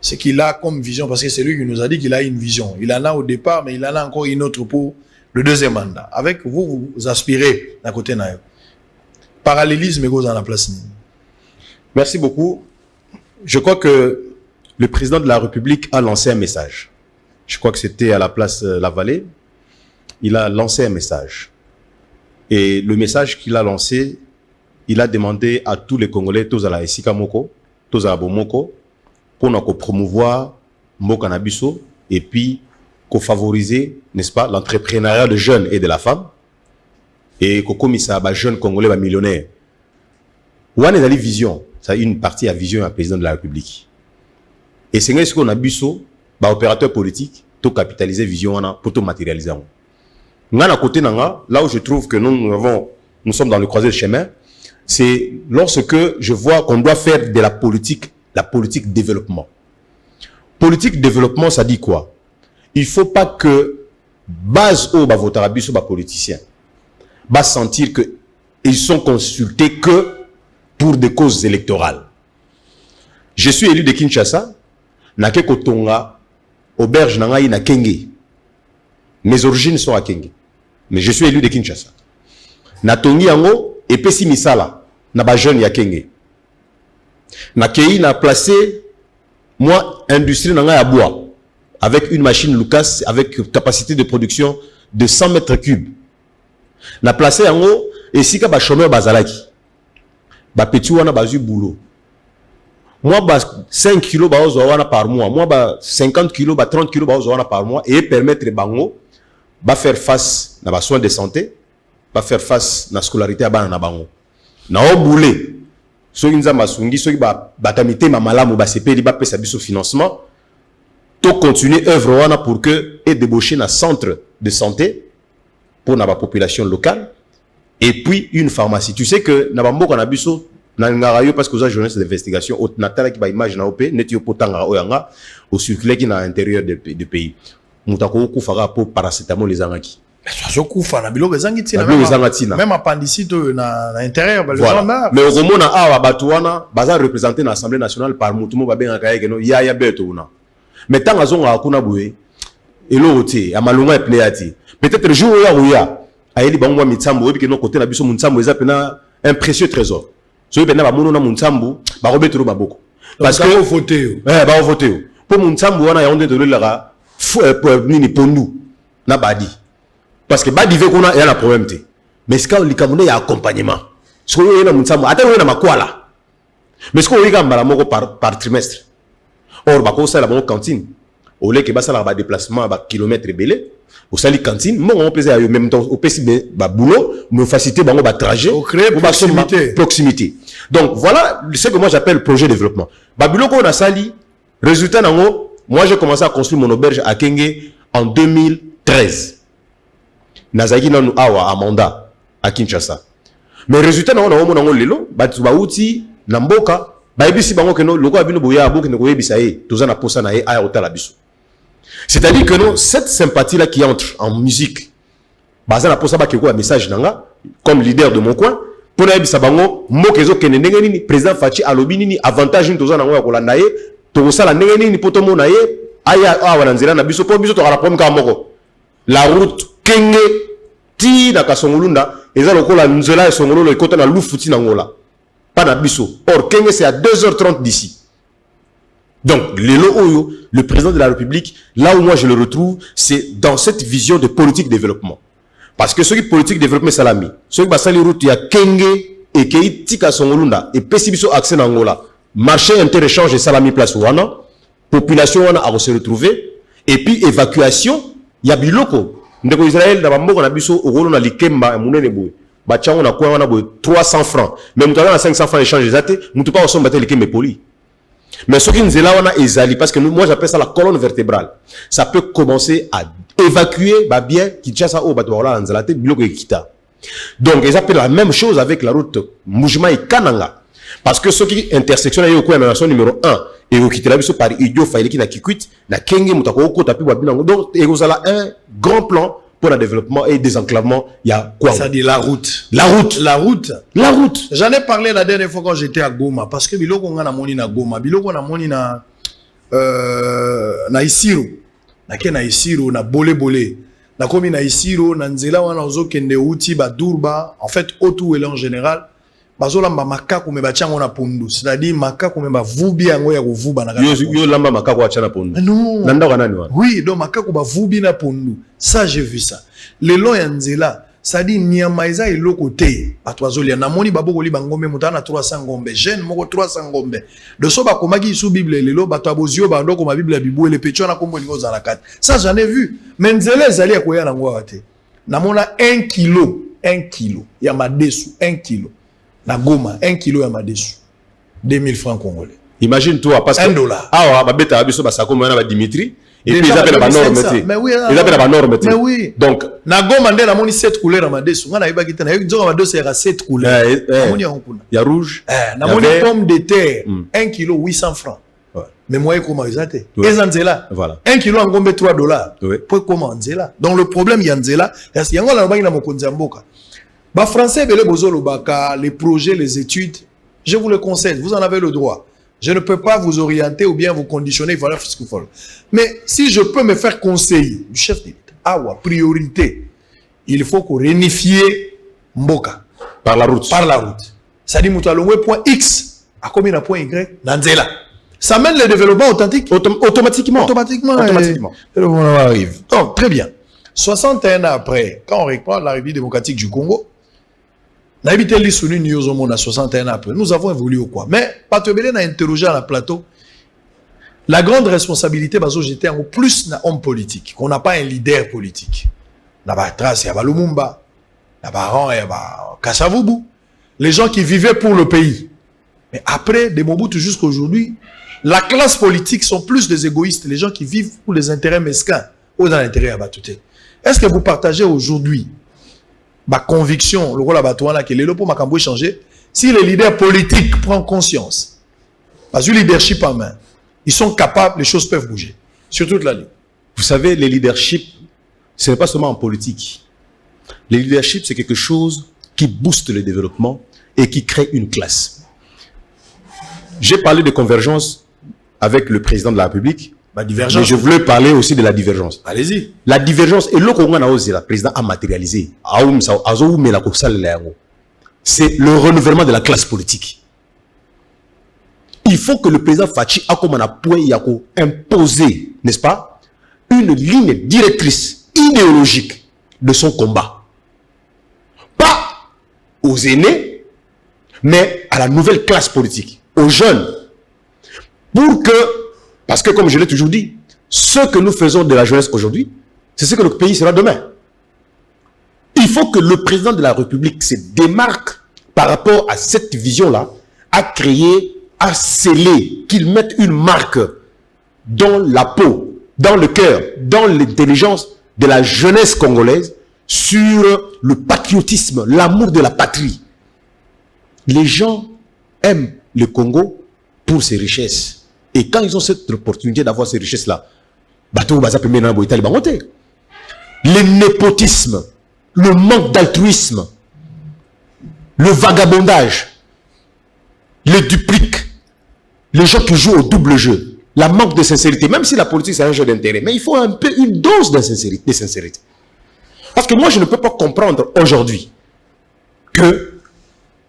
ce qu'il a comme vision, parce que c'est lui qui nous a dit qu'il a une vision. Il en a au départ, mais il en a encore une autre pour le deuxième mandat. Avec vous, vous aspirez d'un côté naïf. Parallélisme égaux dans la place. Merci beaucoup. Je crois que le président de la République a lancé un message. Je crois que c'était à la place La Vallée. Il a lancé un message. Et le message qu'il a lancé, il a demandé à tous les Congolais, tous à la Esika Moko, tous à la Bomoko, pour nous promouvoir Moko Nabiso et puis qu'on favoriser, n'est-ce pas, l'entrepreneuriat de jeunes et de la femme et qu'on commise à jeunes Congolais millionnaires. Où est la vision? Ça a une partie à vision à président de la République. Et c'est ce qu'on a biso, opérateur politique, tout capitaliser vision pour tout matérialiser. À côté là où je trouve que nous sommes dans le croisé de chemin, c'est lorsque je vois qu'on doit faire de la politique développement. Politique développement, ça dit quoi? Il ne faut pas que base au votarabis ou politicien va sentir que ils sont consultés que pour des causes électorales. Je suis élu de Kinshasa, Nake Kotonga, auberge Nangaï na Kenge. Mes origines sont à Kenge. Mais je suis élu de Kinshasa. Natongi Ango, et Pessi Misala, na ba jeune ya Kenge. Nakei na placé, moi, industrie Nangaï à bois, avec une machine Lucas, avec capacité de production de 100 mètres cubes. Na placé Ango, et si ka ba chômeur bazalaki. Ba petit wana bazu boulot. Moi, 5 kilos par mois. Moi, 50 kilos, 30 kilos par mois. Et permettre bango de faire face à soins de santé, de faire face à la scolarité à bango. Na o boulé. Ceux qui ont masungi, ceux qui ont malamu, ils ont financement. Tout continuer œuvre pour que et débaucher dans centre de santé pour la population locale. Et puis une pharmacie. Tu sais que na bambo kana biso na ngarayo parce que aux journalistes d'investigation au natala ki ba image na op netio potanga oyanga au circuler qui na intérieur de pays. Mutako ku fara pour paracétamol les angaki. Je kufa na biloko ezangi tina même appendicite na intérieur ba voilà. Mais au moment na awa batuana baza représenter na Assemblée nationale par mutumo ba benga kayeke no ya beto una. Mais tant azonga akuna bué elo oté amalunga e pléati. Peut-être le jour ya ayeli bango mitsambo ebi ke no côté na biso mutsambo eza pena un précieux trésor. So pena ba mono na mutsambo ba robetro baboko. Parce que voter ba voter. Pour mutsambo wana ya onde de lara nini pondu na badi. Parce que badi veut qu'on a un problème té. Mais ce qu'on likamune ya accompagnement. Ce qu'on y a na mutsambo ata na makwala. Mais ce qu'on y a mbala moko par trimestre. Or ba ko ça la bonne cantine. Au lieu que ba ça la ba déplacement ba kilomètre belé. Au sali cantine, moi on peut en même temps au PCB bah boulot, me faciliter bango bah trajet, au créer proximité. Donc voilà ce que moi j'appelle projet de développement. Bah boulot qu'on a sali, résultat nango, moi j'ai commencé à construire mon auberge à Kenge en 2013. Nazaki nanu awa Amanda à Kinshasa. Mais résultat nango lelo, bah tu outi namboka, bah ebisi bango que no loko abino boya aboki ne koyebisa e, tozana posa na e aya otala biso. C'est-à-dire que non, cette sympathie-là qui entre en musique, basé pour ça un message comme leader de mon coin, pour la bisabango, mokezo kenenengeni président Fachi alobini avantage ni tozana ngoya kolanda ye, to sala nengeni poto na ye, aya awananzira na biso po biso to kala problème ka moko. La route Kenge ti na kasongolunda, eza lokola nzela songolo ekota na lufuti na ngola. Pas na biso. Or Kenge c'est à 2h30 d'ici. Donc, le président de la République, là où moi je le retrouve, c'est dans cette vision de politique de développement. Parce que ceux qui politique développement salami, ceux qui basali route ya kenge et qui tika songolunda et pesibiso accès en Angola, marché inter-échange et salami place wana, population wana a se retrouver et puis évacuation, ya biloko. Ndeko Israël da bamoko na biso ogolo na likemba munene boy. Bachango na kwa wana boy 300 francs. Même toi na 500 francs échange zate, mutu pas osomba te likembe poli. Mais ce qui nous est là, on a ezali parce que moi j'appelle ça la colonne vertébrale. Ça peut commencer à évacuer bah bien qui tient ça au batouala anzalate biloko ekita. Donc ils appellent la même chose avec la route Mujima et Kananga. Parce que ce qui intersection là yoko na nation numéro 1 et au kitela biso par idio faili ki na kikwit na kenge mutako ko tapi babinango. Donc et vous avez un grand plan pour le développement et désenclavement, il y a quoi? Ça dit la route. La route. La route. La route. J'en ai parlé la dernière fois quand j'étais à Goma. Parce que biloko nga na moni na Goma. Biloko na moni na Isiro. Na Isiro, na bole. Na komi na Isiro, na nzela wana ozo kende uti ba Durba. En fait, Otu en général. Bazola mba makaku me bachango na pundu. C'est-à-dire makaku me ba vubi yango ya kuvuba na kaka. Yo lamba makaku achana pundu. Non. Nanda kanani wana? Oui, donc makaku ba vubi na pundu. Ça j'ai vu ça. Le long ya nzela, ça dit nyamaiza eloko te. Atwazolia na moni baboko li bangombe mutana 300 ngombe. Jeune moko 300 ngombe. De so ba komaki sous Bible lelo bato abozio ba ndoko ma Bible bibu le pecho na kombo lingo za nakati. Ça j'en ai vu. Mais nzela zali ya koya na ngwa te. Na mona 1 kilo ya madesu 1 kilo. Na Goma, 1 kilo ya madesu. 2000 francs congolais. Imagine-toi, parce que... $1. Ah, ouais, bah, abiso, bah, ça comme on a Dimitri. Et Déjà, puis, ils appellent la norme. mais oui, ils appellent la norme. Mais oui. Donc... Na Goma, on a moni 7 couleurs à madesu. On a iba kita na yo, disons, madesu ya 7 couleurs. Il y a rouge. Na moni pomme de terre, 1 kilo 800 francs. Mais moi, comment ils ont été? Ils ont là. Voilà. 1 kilo en gombe $3. Oui. Pour comment on là? Donc le problème, il y a là. Il y a un gars qui a mokonzi mboka. Bah français, les projets, les études, je vous le conseille, vous en avez le droit. Je ne peux pas vous orienter ou bien vous conditionner, il faut faire ce qu'il faut. Mais si je peux me faire conseiller du chef d'État, priorité, il faut qu'on réunifie Mboka. Par la route. Par la route. Ça dit, point X, à combien de point Y, Nanzela. Ça mène le développement authentique. Automatiquement. Automatiquement. Et le moment arrive. Donc, très bien. 61 ans après, quand on reprend la République démocratique du Congo, na habité li sunu ni yozo mona 61 ans après. Nous avons évolué ou quoi? Mais Patobele n'a interrogé à la plateau. La grande responsabilité bazo j'étais en plus na homme politique, qu'on n'a pas un leader politique. Na ba trace ya ba Lumumba, na ba Ran ya ba Kasavubu, les gens qui vivaient pour le pays. Mais après de Mobutu jusqu'à aujourd'hui, la classe politique sont plus des égoïstes, les gens qui vivent pour les intérêts mesquins ou dans l'intérêt à Batouté. Est-ce que vous partagez aujourd'hui ma conviction, le rôle à Batouana, que les lopos Makambo changer, si les leaders politiques prennent conscience, parce que le leadership en main, ils sont capables, les choses peuvent bouger, sur toute la ligne. Vous savez, les leaderships, ce n'est pas seulement en politique. Les leaderships, c'est quelque chose qui booste le développement et qui crée une classe. J'ai parlé de convergence avec le président de la République, mais je voulais parler aussi de la divergence. Allez-y. La divergence, et le président a matérialisé. C'est le renouvellement de la classe politique. Il faut que le président Fachi a comme un point imposer, n'est-ce pas, une ligne directrice idéologique de son combat. Pas aux aînés, mais à la nouvelle classe politique, aux jeunes. Pour que, parce que comme je l'ai toujours dit, ce que nous faisons de la jeunesse aujourd'hui, c'est ce que le pays sera demain. Il faut que le président de la République se démarque par rapport à cette vision-là, à créer, à sceller, qu'il mette une marque dans la peau, dans le cœur, dans l'intelligence de la jeunesse congolaise sur le patriotisme, l'amour de la patrie. Les gens aiment le Congo pour ses richesses. Et quand ils ont cette opportunité d'avoir ces richesses-là, le népotisme, le manque d'altruisme, le vagabondage, le duplique, les gens qui jouent au double jeu, la manque de sincérité, même si la politique c'est un jeu d'intérêt, mais il faut un peu une dose de sincérité. Parce que moi je ne peux pas comprendre aujourd'hui que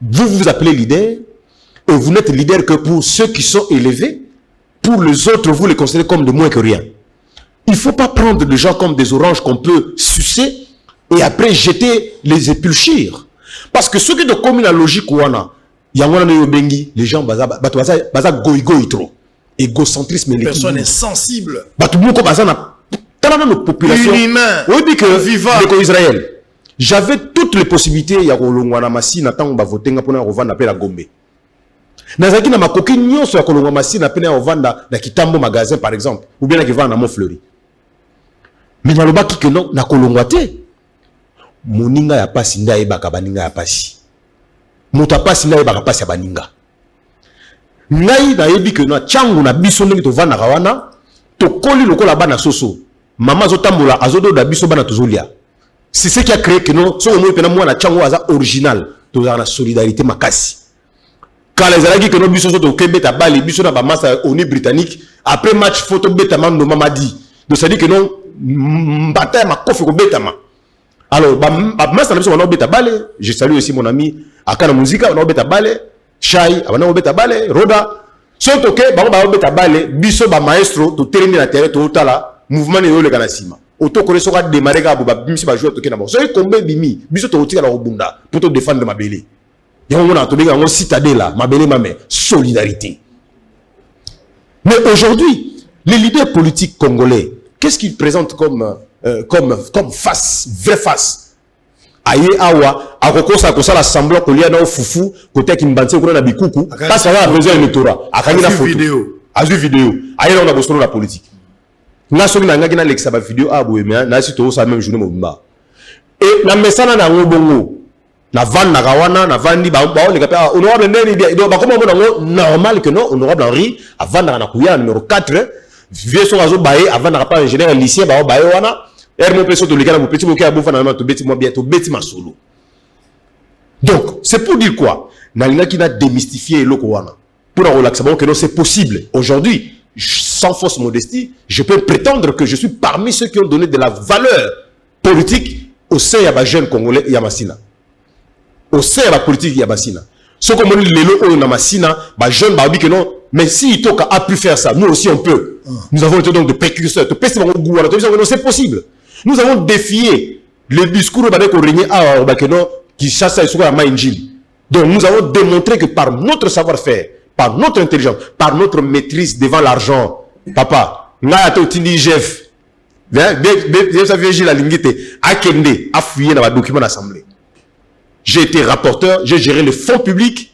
vous vous appelez leader et vous n'êtes leader que pour ceux qui sont élevés, pour les autres vous les considérez comme de moins que rien. Il ne faut pas prendre les gens comme des oranges qu'on peut sucer et après jeter les épulchures. Parce que ceux qui ont commis la logique, les gens baza goï trop. Égocentrisme. Personne est sensible. Population. Inhumain. Oui, que vivant. Israël. J'avais toutes les possibilités. Il y a Kolongwanamasi, Natang voter pour revendre la Gombe. Nazaki na makoki nyonso ya Kolongwanamasi na pena revendre na Kitambo magasin par exemple, ou bien na Kivana na Montfleury. Mais na lobaki que non na Kolongwate. Moninga ya pasi nda ebaka baninga ya pasi. Muta pasi nda ebaka pasi ya baninga. Ngai na yebi que na changu na biso ndenge to vana kawana, to koli lokola bana soso. Maman zotambola azodo da biso bana tozolia. C'est ce qui a créé que non, so mo pena mwana changu aza original, to za na solidarité makasi. Quand les alaki que non biso to kebeta bali biso na ba massa oni britannique, après match photo beta man no mamadi. Donc ça dit que non mbata ma kofi ko beta ma. Alors ba massa na biso wana beta bale, je salue aussi mon ami Akana Muzika wana beta bale, Shai wana beta bale, Roda. Surtout que ba beta bale, biso ba maestro to terminer la terre to tala. Mouvement ne le ganasima. Auto kore soka démarrer ka ba bimisi ba jouer to kena bon. So combien bimi, biso to tika la obunda pour te défendre ma belé. Yango na to benga ngo citadela, ma belé ma mère, solidarité. Mais aujourd'hui, les leaders politiques congolais, qu'est-ce qu'ils présentent comme face, vraie face? Aye awa, akokosa ko sala semblant ko lia na fufu, côté kimbanse ko na bikuku, parce que là besoin de Torah. Akani na photo. Azu vidéo. Aye on a besoin de la politique. Na soki na ngaki na lexa ba vidéo aboyemia na si to sa même journée mobimba et na mesana na ngobongo na van na kawana na vandi ba on le kapela honorable ndeni bien donc ba comme on normal que non honorable Henri avant na kuya numéro 4 vieux so azo baé avant na pas ingénieur lycée ba baé wana er mon peso to le kana mo petit boka bo fana to beti mo bien to beti masolo. Donc c'est pour dire quoi na ngaki na démystifier loko wana pour relaxer bon que non c'est possible aujourd'hui. Sans fausse modestie, je peux prétendre que je suis parmi ceux qui ont donné de la valeur politique au sein de la jeune Congolais Yamassina. Au sein de la politique Yamassina. Ce qu'on dit les Yamassina, les jeunes que non, mais si Itoka a pu faire ça, nous aussi on peut. Nous avons été donc des précurseurs. C'est possible. Nous avons défié le discours qu'on régnait à qui chasse sur la Maïnjil. Donc nous avons démontré que par notre savoir-faire, par notre intelligence, par notre maîtrise devant l'argent. Papa, nga to tindi chef. J'ai été rapporteur, j'ai géré les fonds publics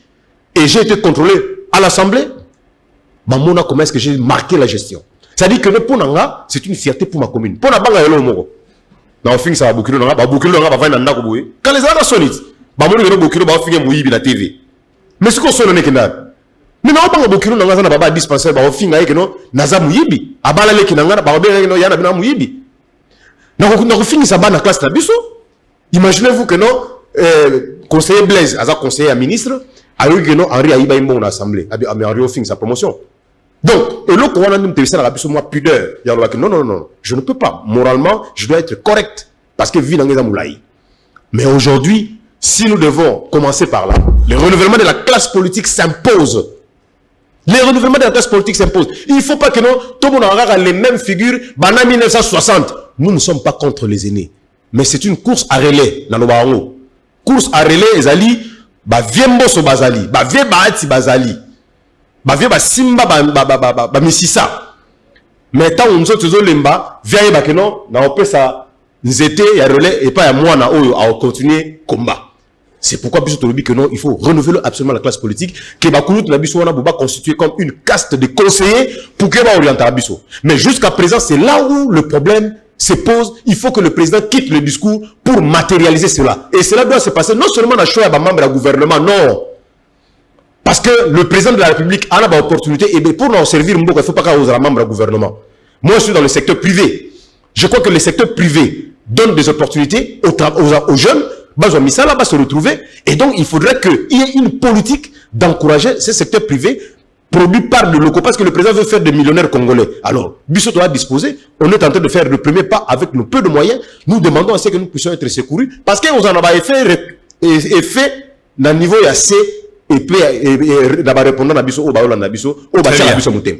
et j'ai été contrôlé à l'Assemblée. Comment est-ce que j'ai marqué la gestion? C'est-à-dire que pour Nanga, c'est une fierté pour ma commune. Pour Nanga, il y a l'homme. Ça va beaucoup de Nanga, quand les gens sont solides, la TV. Mais ce qu'on se donne, mais non, pas beaucoup de gens qui ont dispensé, ils ont fait que non, naza muyibi, abala le kinanga, babé no yana bina muyibi. Donc fini ça na classe tabiso. Imaginez-vous que non, conseiller Blaise, asa conseiller à ministre, a eu que non Henri Aïba imbo na assemblée, a Henri fini sa promotion. Donc, et le qu'on a nous te la biso moi pudeur, il y a que non, je ne peux pas. Moralement, je dois être correct parce que vie dans moulaï. Mais aujourd'hui, si nous devons commencer par là, le renouvellement de la classe politique s'impose. Les renouvellements de la classe politique s'imposent. Il ne faut pas que nous, tout le monde aura les mêmes figures. En 1960, nous ne sommes pas contre les aînés. Mais c'est une course à relais. Course à relais, Ezali, viembo so bazali, vie baati bazali, vie simba misisa. Mais tant on nous toujours lemba, vient que non, on peut ça, nzete ya relais et pas à moi na oyo à continuer combat. C'est pourquoi que non, il faut renouveler absolument la classe politique. Que Bakoulout Nabiso wana boba constituer comme une caste de conseillers pour que va orienter Nabiso. Mais jusqu'à présent, c'est là où le problème se pose. Il faut que le président quitte le discours pour matérialiser cela. Et cela doit se passer non seulement dans le choix d'un membre du gouvernement, non. Parce que le président de la République a une opportunité et pour nous servir, il ne faut pas qu'il y ait un membre du gouvernement. Moi, je suis dans le secteur privé. Je crois que le secteur privé donne des opportunités aux jeunes. Misala va se retrouver et donc il faudrait qu'il y ait une politique d'encourager ce secteur privé produit par le locaux parce que le président veut faire des millionnaires congolais. Alors, Bissot doit disposer, on est en train de faire le premier pas avec nos peu de moyens, nous demandons à ce que nous puissions être secourus parce qu'on en a effet dans le niveau AC et puis d'abord répondant à Bissot au Baola na Bissot au Bacha na Bissot Moutem.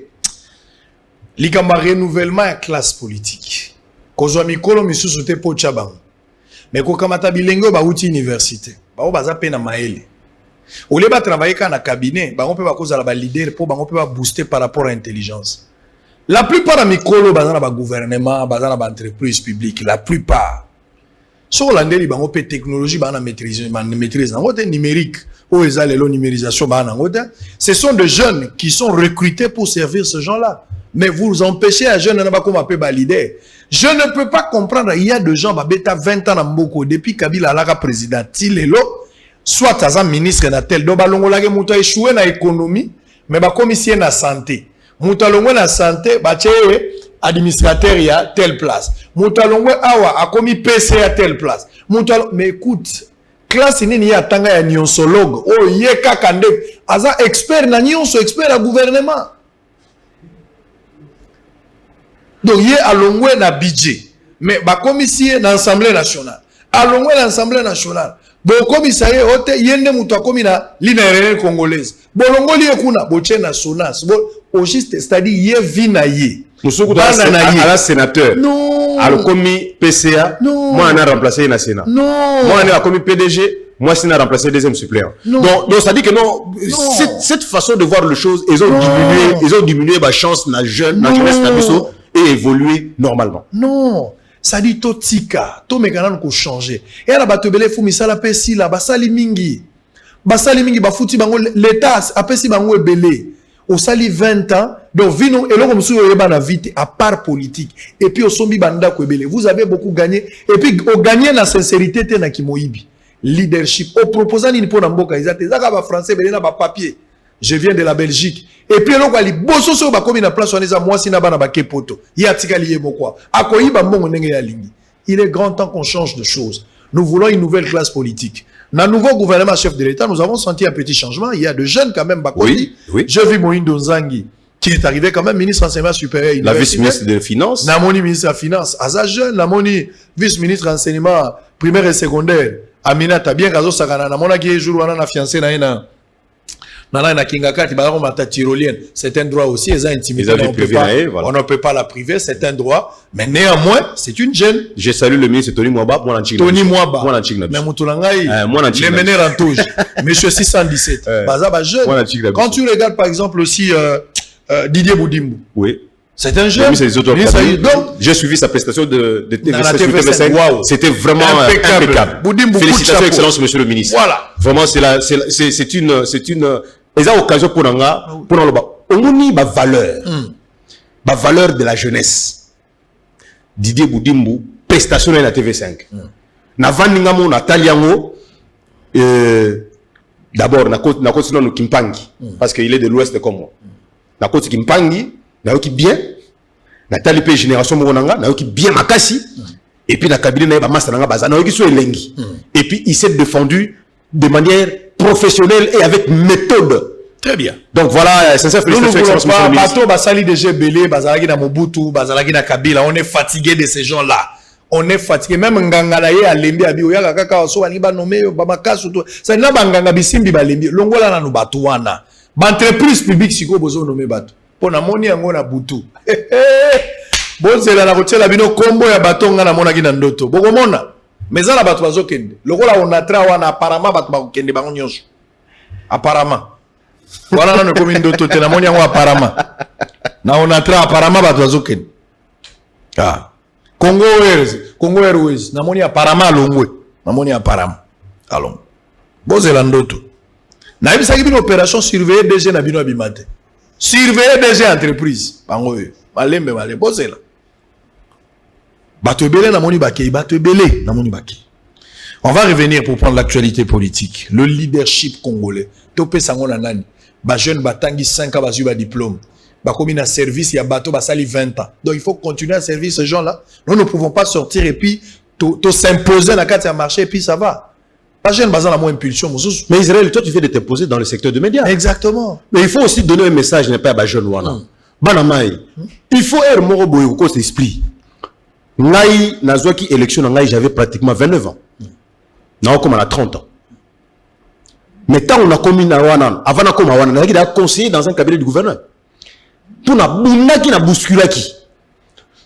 Likamba renouvellement de la classe politique. Kozwa mikolo misusu te po chabang. mais ko kamata bilengo ba uti université ba baza pe na maele au lieu ba travailler quand na cabinet ba on peut ba cause la leader pour ba on peut ba booster par rapport à intelligence. La plupart de mikolo baza na ba gouvernement baza na ba entreprise publique, la plupart sur l'andeli ba on peut technologie ba na maîtrise na côté numérique ou les numérisation ba na côté. Ce sont des jeunes qui sont recrutés pour servir ce gens-là. Mais vous empêchez un jeune, comme appelle leader. Je ne peux pas comprendre, il y a des gens, bêta 20 ans, depuis Kabila Lara président, soit à un ministre na tel, donc balongolage mouta échoué na économie, mais comme ici na santé. Mouta longwe na santé, administrateur y a telle place. Mouta longwe awa a commis PC à telle place. Mais écoute, classe ni ya tanga ya nyonsologue, oh yeka kande, aza expert na nyonso, expert à gouvernement. Donc, il y a l'ongwe na budget. Mais, comme ici, dans l'Assemblée nationale. À l'ongwe dans l'Assemblée nationale. Bon, comme ici, il y a des gens qui na l'INRN congolaise. Bon, l'ongwe liye kuna, bon, tchè na sonas. Bon, au juste, c'est-à-dire, il y a vina yé. Nous sommes à la sénateur. Non. À le commis PCA. Non. Moi, on a remplacé la Sénat. Non. Moi, on a commis PDG. Moi, c'est n'a remplacé deuxième suppléant. Non. Donc, ça dit que non. Cette façon de voir les choses, ils ont diminué ma chance, la jeunesse, la biso, et évoluer normalement. Non. Ça dit to tika, to mekana ko changer. Et là ba tebele fu misala pesi la basali mingi. Basali mingi ba futi bango l'état apesi bango ebele. Au sali 20 ans, donc vino et l'on monsieur yeba na vite à part politique et puis au sombi banda ko ebele. Vous avez beaucoup gagné et puis au gagner la sincérité te na kimoyibi. Leadership au proposant ni pour mboka izate zaka ba français belena ba papier. Je viens de la Belgique. Et puis, là, il bosso ba comme na place on est moi si na bana ba kepoto. Il atika lié mokwa. Akoyi ba mbongo ndenge ya lingi. Il est grand temps qu'on change de choses. Nous voulons une nouvelle classe politique. Dans le nouveau gouvernement chef de l'État, nous avons senti un petit changement. Il y a de jeunes quand même Bakoli. Oui. Je vis Moïndo Nzangi qui est arrivé quand même ministre enseignement supérieur. La vice-ministre des Finances. Namoni ministre des Finances. Aza jeune, Namoni vice-ministre enseignement primaire et secondaire. Amina Tabien Gazo Sagana. Namona qui est jour wana na fiancé na ina. Na Kingakati, c'est un droit aussi, ils ont intimidé. On ne peut pas la priver, c'est un droit. Mais néanmoins, c'est une jeune. Je salue le ministre Tony Mwaba. Tony Mwaba. Mais Moutoulangay, les meneurs en touche. Monsieur 617. Bazaba jeune. Quand tu regardes par exemple aussi Didier Boudimbo. Oui. C'est un jeune. J'ai suivi sa prestation de TV5. Wow. C'était vraiment impeccable. Félicitations, Excellence, Monsieur le ministre. Voilà. Vraiment, c'est une occasion pour nous. On y ma valeur de la jeunesse. Didier Boudimbo, prestation à la TV5. Navandingamo, Nataliango, d'abord, na continué no Kimpangi, parce qu'il est de l'Ouest comme moi. Na côte Kimpangi, na qui bien, Nathalie P génération Moronanga, na qui bien makasi, et puis na cabinet na ba masananga baza, na qui soit elengi. Et puis il s'est défendu de manière professionnelle et avec méthode. Très bien. Donc voilà, c'est ça. Nous ne voulons pas bateau basali de Belé, bazalaki na Mobutu, bazalaki na Kabila. On est fatigué de ces gens-là. On est fatigué. Même Ngangalaye à Lembi abi oya kaka so ani ba nommé ba makasu to. Ça na banganga bisimbi ba Lembi. Longola na no batuana. Ba entreprise publique siko bozo nommé batu. Pona moni yango na butu. Bonzela na kotela bino kombo ya batonga na mona kina ndoto. Bokomona. Mezala batu bazokende. Lokola on atra wana apparemment batu bakende bango nyonso. Apparemment. Voilà na komi ndoto te na moni yango apparemment. Na on atra apparemment batu bazokende. Ah. Congo Airways, na moni apparemment longwe. Na moni apparemment. Allons. Bonzela ndoto. Na yebisa ki bino opération surveiller DG na bino abimate. Surveiller DG entreprise. Bango yo. Malembe malembe bozela. Bato ebele na moni bakei, bato ebele na moni bakei. On va revenir pour prendre l'actualité politique. Le leadership congolais. Topé sango na nani. Ba jeune batangi 5 ans bazu ba diplôme. Ba komi na service ya bato basali 20 ans. Donc il faut continuer à servir ces gens-là. Nous ne pouvons pas sortir et puis to s'imposer na carte à marché et puis ça va. Pas jeune basant la moins impulsion. Mais Israël, toi tu fais de t'imposer dans le secteur des médias. Exactement. Mais il faut aussi donner un message n'est pas à jeune wana. Banamai. Il faut être moro boyo ko esprit. Ngai nazwaki élection ngai j'avais pratiquement 29 ans. Na comme à 30 ans. Mais quand on a commis na wana avant na comme wana na qui conseiller dans un cabinet du gouverneur. Pour na bunaki na bousculaki.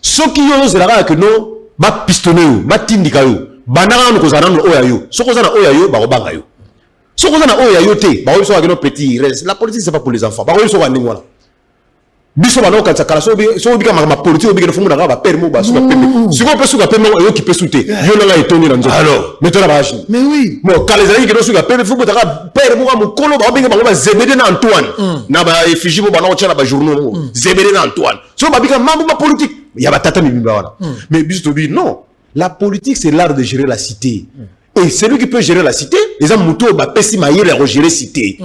Ce qui yo zela que non ba pistonné yo, ba tindika yo. bananga no kozana no oyayo soko zana oyayo ba robanga yo soko zana oyayo te ba so akeno petit reste la politique c'est pas pour les enfants ba so wandingo wala biso bana okatsa kala so bika ma politique obika fumu na ba permis ba so ka pembe siko pe so ka pembe yo ki pe sute yo na etoni na nzo alors mais toi la bashi mais oui mo kalezali ke no so ka pembe fumu ta ka permis mo mukolo ba obinga ba zebede na Antoine na ba effigie mo bana o tshela ba journaux zebede na Antoine so ba bika mambo ma politique ya ba tata mi bimba wala mais biso to bi non. La politique, c'est l'art de gérer la cité. Et celui qui peut gérer la cité, les hommes moutons, bah, pessi maïr et gérer la cité.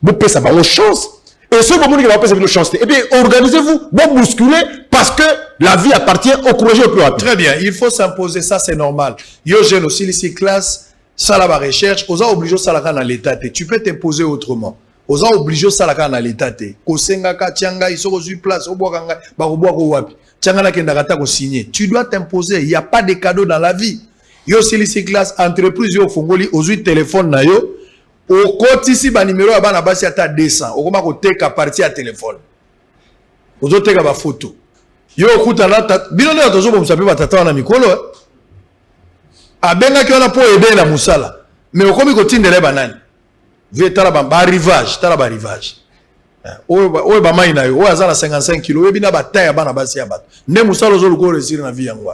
Vous payez ça, bah, on chance. Et ce moment qui va passer une chance. Eh bien, organisez-vous, vous bousculez, parce que la vie appartient au courageux au plus rapide. Très bien, il faut s'imposer, ça c'est normal. Yo, jeune aussi, ici, classe, ça la recherche, aux gens obligés ça la dans l'état. Tu peux t'imposer autrement. Aux gens obligés ça la dans l'état. Kosenga ka tianga, ils sont reçus place, au bois kanga, bah, au bois wapi. Tu dois t'imposer. Il n'y a pas de cadeau dans la vie. Yo si classe entreprise yo fongoli ozui téléphone na yo au côté ici ba numéro ya bana basi ata 200 okoma ko teka partie à téléphone ozo teka ba photo yo okuta na bino na tozo bo msape batata na mikolo abenga ki ona po aider na musala mais okomi ko tindele banani vie tala ba rivage oyo ba mai na yo oyo azana 55 kg oyo bina bataya bana basi ya bato ne musala zo luko réussir na vie yango.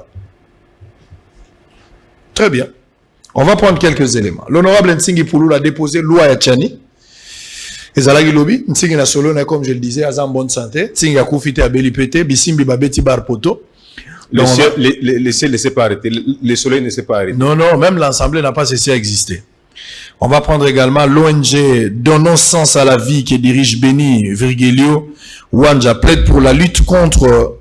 Très bien. On va prendre quelques éléments. L'honorable Nsingi Poulou a déposé loi ya Tchani. Ezalagi lobi Nsingi na solo na comme je le disais azan bonne santé. Nsingi a koufité à Belipete, bisimbi ba beti bar poto. Laissez pas arrêter. Le soleil ne s'est pas arrêté. Non, même l'Assemblée n'a pas cessé d'exister. On va prendre également l'ONG Donnons Sens à la Vie qui dirige Béni Virgilio Wanja plaide pour la lutte contre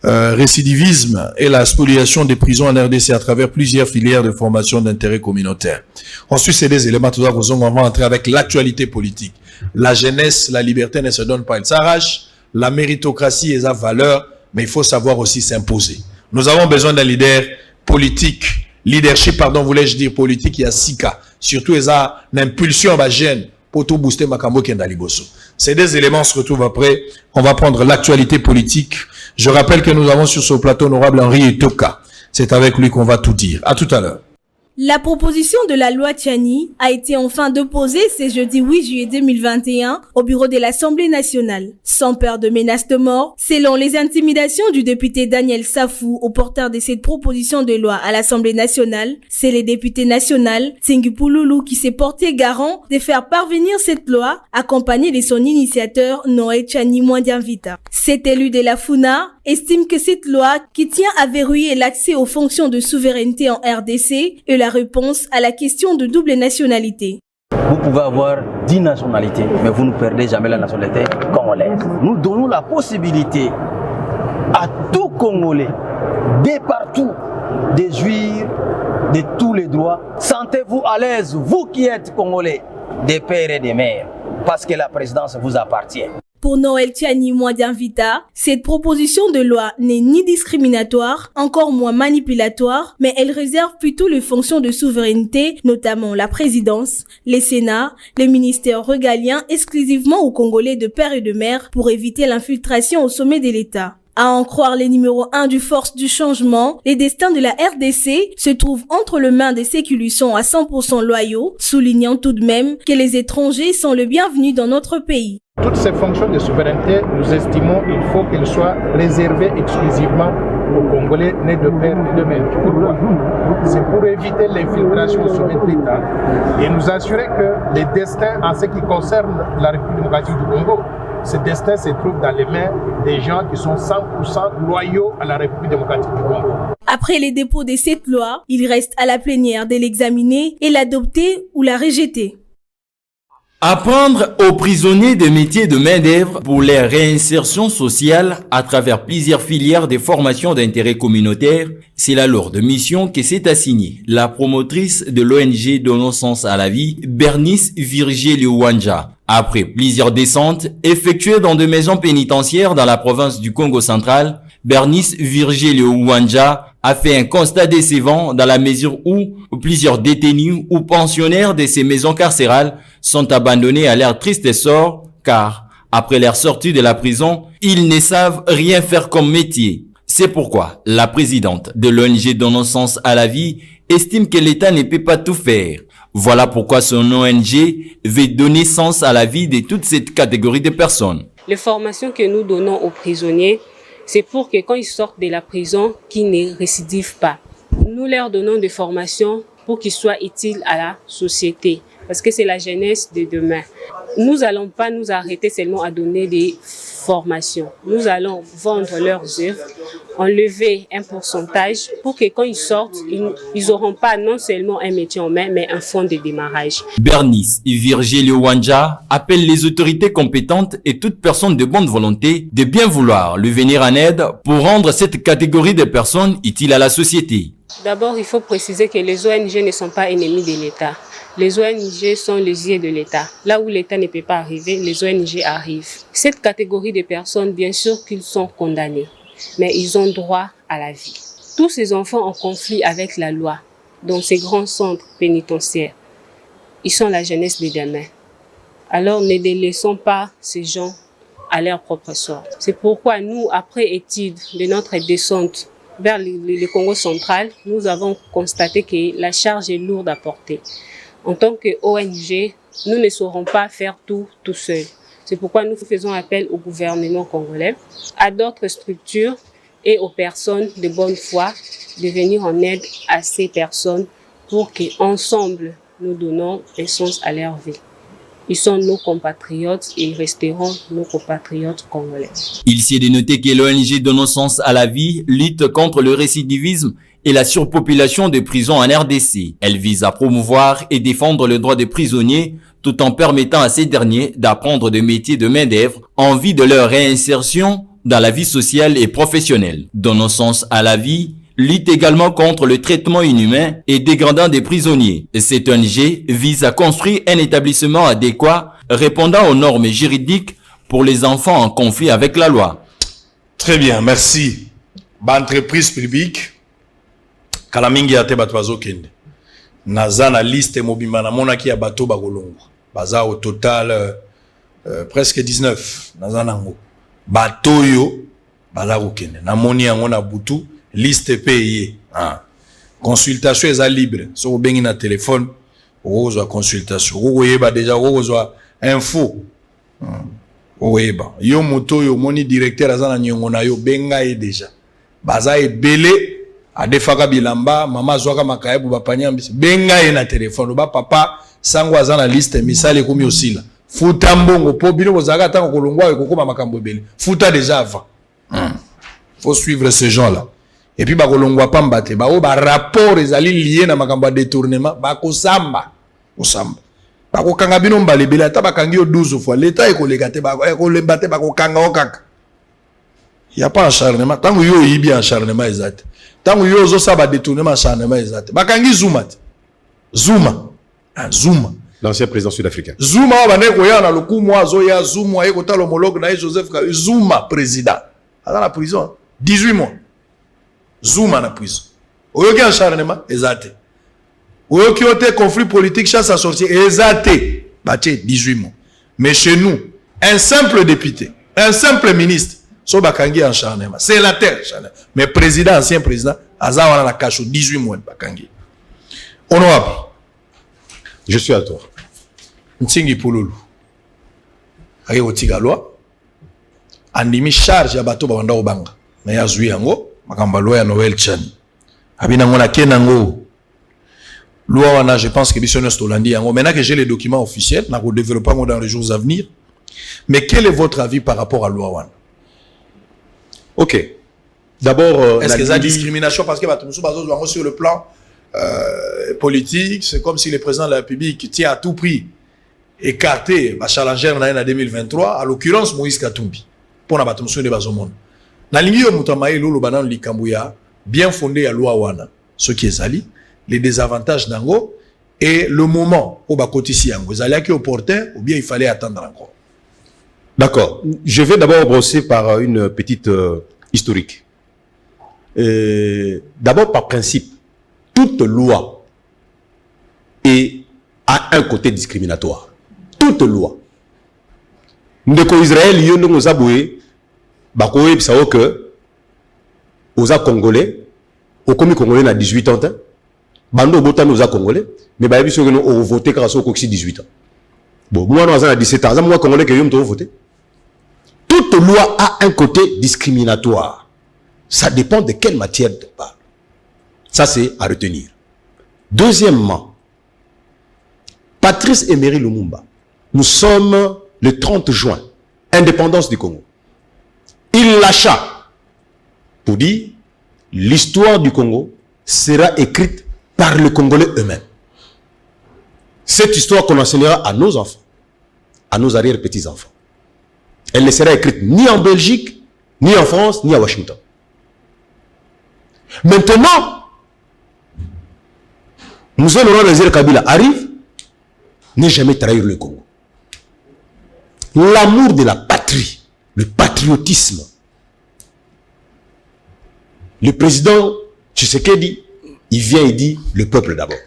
récidivisme et la spoliation des prisons en RDC à travers plusieurs filières de formation d'intérêt communautaire. Ensuite, c'est des éléments, tout ça, on va entrer avec l'actualité politique. La jeunesse, la liberté ne se donne pas, elle s'arrache. La méritocratie est sa valeur, mais il faut savoir aussi s'imposer. Nous avons besoin d'un leadership, voulais-je dire politique, il y a 6 cas. Surtout, il y a une impulsion à gêne pour tout booster Makambo Kendaliboso. Ces deux éléments se retrouvent après. On va prendre l'actualité politique. Je rappelle que nous avons sur ce plateau honorable Henri Etoka. C'est avec lui qu'on va tout dire. À tout à l'heure. La proposition de la loi Tchani a été enfin déposée ce jeudi 8 juillet 2021 au bureau de l'Assemblée nationale. Sans peur de menaces de mort, selon les intimidations du député Daniel Safou au porteur de cette proposition de loi à l'Assemblée nationale, c'est le député national Nsingi Poulou qui s'est porté garant de faire parvenir cette loi accompagné de son initiateur Noé Tchani Mwandianvita. Cet élu de la FUNA estime que cette loi qui tient à verrouiller l'accès aux fonctions de souveraineté en RDC est la réponse à la question de double nationalité. Vous pouvez avoir 10 nationalités, mais vous ne perdez jamais la nationalité congolaise. Nous donnons la possibilité à tout Congolais, de partout, de jouir de tous les droits. Sentez-vous à l'aise, vous qui êtes Congolais, des pères et des mères, parce que la présidence vous appartient. Pour Noël Tchani Mwandianvita, cette proposition de loi n'est ni discriminatoire, encore moins manipulatoire, mais elle réserve plutôt les fonctions de souveraineté, notamment la présidence, les sénats, les ministères régaliens exclusivement aux Congolais de père et de mère pour éviter l'infiltration au sommet de l'État. À en croire les numéros 1 du Force du Changement, les destins de la RDC se trouvent entre les mains de ceux qui lui sont à 100% loyaux, soulignant tout de même que les étrangers sont les bienvenus dans notre pays. Toutes ces fonctions de souveraineté, nous estimons qu'il faut qu'elles soient réservées exclusivement aux Congolais nés de père et de mère. Pourquoi? C'est pour éviter l'infiltration au sommet de l'État et nous assurer que les destins en ce qui concerne la République démocratique du Congo, ce destin se trouve dans les mains des gens qui sont 100% loyaux à la République démocratique du Congo. Après les dépôts de cette loi, il reste à la plénière de l'examiner et l'adopter ou la rejeter. Apprendre aux prisonniers des métiers de main-d'œuvre pour leur réinsertion sociale à travers plusieurs filières de formation d'intérêt communautaire, c'est la lourde mission que s'est assignée la promotrice de l'ONG Donnons Sens à la Vie, Bernice Virgilio Wanja. Après plusieurs descentes effectuées dans des maisons pénitentiaires dans la province du Congo central, Bernice Virgilio Wanja a fait un constat décevant dans la mesure où plusieurs détenus ou pensionnaires de ces maisons carcérales sont abandonnés à leur triste sort car, après leur sortie de la prison, ils ne savent rien faire comme métier. C'est pourquoi la présidente de l'ONG Donnons Sens à la Vie estime que l'État ne peut pas tout faire. Voilà pourquoi son ONG veut donner sens à la vie de toute cette catégorie de personnes. Les formations que nous donnons aux prisonniers, c'est pour que quand ils sortent de la prison, qu'ils ne récidivent pas. Nous leur donnons des formations pour qu'ils soient utiles à la société, parce que c'est la jeunesse de demain. Nous n'allons pas nous arrêter seulement à donner des formations. Nous allons vendre leurs œuvres, enlever un pourcentage pour que quand ils sortent, ils n'auront pas non seulement un métier en main, mais un fonds de démarrage. Bernice Virgilio Wanja appelle les autorités compétentes et toute personne de bonne volonté de bien vouloir lui venir en aide pour rendre cette catégorie de personnes utile à la société. D'abord, il faut préciser que les ONG ne sont pas ennemis de l'État. Les ONG sont les yeux de l'État. Là où l'État ne peut pas arriver, les ONG arrivent. Cette catégorie de personnes, bien sûr qu'ils sont condamnés, mais ils ont droit à la vie. Tous ces enfants en conflit avec la loi, dans ces grands centres pénitentiaires, ils sont la jeunesse de demain. Alors ne délaissons pas ces gens à leur propre sort. C'est pourquoi nous, après étude de notre descente vers le Congo central, nous avons constaté que la charge est lourde à porter. En tant qu'ONG, nous ne saurons pas faire tout seuls. C'est pourquoi nous faisons appel au gouvernement congolais, à d'autres structures et aux personnes de bonne foi de venir en aide à ces personnes pour qu'ensemble, nous donnons un sens à leur vie. Ils sont nos compatriotes et ils resteront nos compatriotes congolais. Il s'est de noter que l'ONG Donnons Sens à la vie lutte contre le récidivisme et la surpopulation de prisons en RDC. Elle vise à promouvoir et défendre le droit des prisonniers tout en permettant à ces derniers d'apprendre des métiers de main-d'œuvre en vue de leur réinsertion dans la vie sociale et professionnelle. Donnons Sens à la vie lutte également contre le traitement inhumain et dégradant des prisonniers. Cette ONG vise à construire un établissement adéquat répondant aux normes juridiques pour les enfants en conflit avec la loi. Très bien, merci. Entreprise publique, Kalamingi ate bato bazokende. Naza na liste mobimba na monaki ya bato bakolongwa. Baza au total presque 19. Naza nango. Bato yo baza kokende. Na moni yango na butu. Liste payée. Consultation est libre. Si vous avez un téléphone, vous avez une consultation. Vous avez déjà info. Vous avez yo moto yo moni directeur azana nyongo na yo benga e déjà. Baza e belé a defaka bilamba mama zwaka makayebu bapanya mbisi benga e na téléphone ba papa sango azana liste misale komi osila. Futa mbongo po bino bozaka tango kolongwa e kokoma makambo belé. Futa déjà avant. Faut suivre ces gens-là. Et puis bakolongwa pamba te ba rapport ezali lié na makambo détournement bakosamba osamba bakokanga bino mbalebele ata bakangi yo 12 fois l'état ekoleka te bakolemba te bakokanga okaka. Il y a pas acharnement tango yo yibi acharnement ezate tango yo zo saba détournement acharnement ezate bakangi Zuma Zuma l'ancien président sud-africain Zuma bane ko ya na lokumu azo ya Zuma ekota l'homologue na Joseph Zuma président dans la prison 18 mois. Zuma na prison. Oyoki acharnement ezate. Oyoki ote conflit politique chasse à sortir ezate. Baté 18 mois. Mais chez nous, un simple député, un simple ministre, so bakangi acharnement. C'est la terre acharnement. Mais président, ancien président, azawana na kacho 18 mois bakangi. Honorable. Je suis à toi. Ntingi Pululu. Aye otiga loi. Andimi charge ya bato ba wanda obanga. Mais azui yango. Makamba loi ya Noël Chan. Abina ngona kenango. Loi wana, je pense que Bissonne Stolandi yango. Maintenant que j'ai les documents officiels, n'a développé dans les jours à venir. Mais quel est votre avis par rapport à loi wana? Ok. D'abord, est-ce que c'est la discrimination parce que sur le plan politique, c'est comme si le président de la République tient à tout prix écarté challenger en 2023, à l'occurrence Moïse Katumbi, pour la bataille de Bazomonde. Na lingi yo mutamaye lolo banan likambuya bien fondé à loi wana ce qui est ali les désavantages d'ango et le moment où bakotisi yango zali qui opportun ou bien il fallait attendre encore. D'accord, je vais d'abord brosser par une petite historique. D'abord par principe, toute loi a un côté discriminatoire. Toute loi. Ndeko Israël yono ngozaboué bakoye bisao que aux Congolais, au commis congolais na 18 ans, bando botami aux Congolais, mais bah, ils ont voté quand ils ont 18 ans. Bon, moi, on a 17 ans, moi, Congolais, qui ont voté. Toute loi a un côté discriminatoire. Ça dépend de quelle matière tu parles. Ça, c'est à retenir. Deuxièmement, Patrice Emery Lumumba, nous sommes le 30 juin, indépendance du Congo. Il lâcha pour dire l'histoire du Congo sera écrite par les Congolais eux-mêmes. Cette histoire qu'on enseignera à nos enfants, à nos arrière-petits-enfants. Elle ne sera écrite ni en Belgique, ni en France, ni à Washington. Maintenant, Moussa Laurent Désiré Kabila arrive, n'est jamais trahir le Congo. L'amour de la patrie, le patriotisme. Le président Tshisekedi, il vient et dit le peuple d'abord.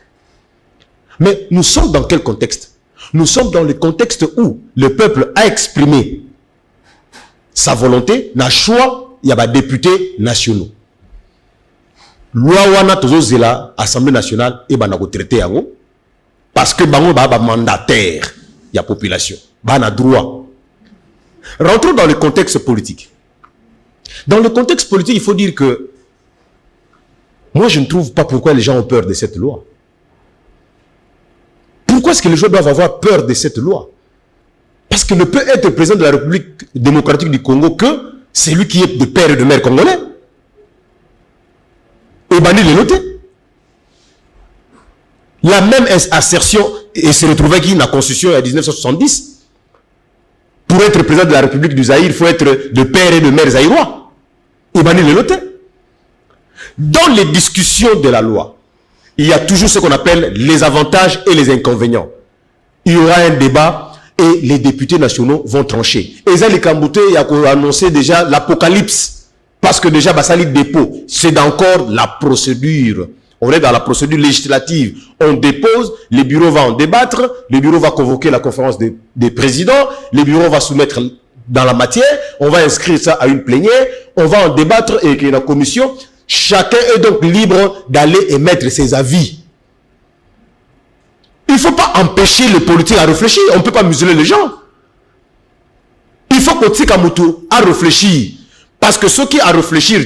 Mais nous sommes dans quel contexte? Nous sommes dans le contexte où le peuple a exprimé sa volonté, n'a choix, il y a des députés nationaux. Loi wana tozo zela Assemblée nationale et banako traité yango parce que bango ba mandataire ya population, bana droit. Rentrons dans le contexte politique. Dans le contexte politique, il faut dire que moi je ne trouve pas pourquoi les gens ont peur de cette loi. Pourquoi est-ce que les gens doivent avoir peur de cette loi? Parce que ne peut être président de la République démocratique du Congo que celui qui est de père et de mère congolais. Et Bani le noté. La même assertion et se retrouvait qui dans la Constitution en 1970. Pour être président de la République du Zaïre, il faut être de père et de mère zaïrois. Et Bani le noté. Dans les discussions de la loi, il y a toujours ce qu'on appelle les avantages et les inconvénients. Il y aura un débat et les députés nationaux vont trancher. Et ça, les Kambouté, il y a annoncé déjà l'apocalypse. Parce que déjà, Bassali dépôt, c'est encore la procédure. On est dans la procédure législative. On dépose, le bureau va en débattre, le bureau va convoquer la conférence des présidents, le bureau va soumettre dans la matière, on va inscrire ça à une plénière, on va en débattre et qu'il y a une commission. Chacun est donc libre d'aller émettre ses avis. Il ne faut pas empêcher les politiques à réfléchir. On ne peut pas museler les gens. Il faut que Tsikamutu a réfléchi. Parce que ceux qui a réfléchir,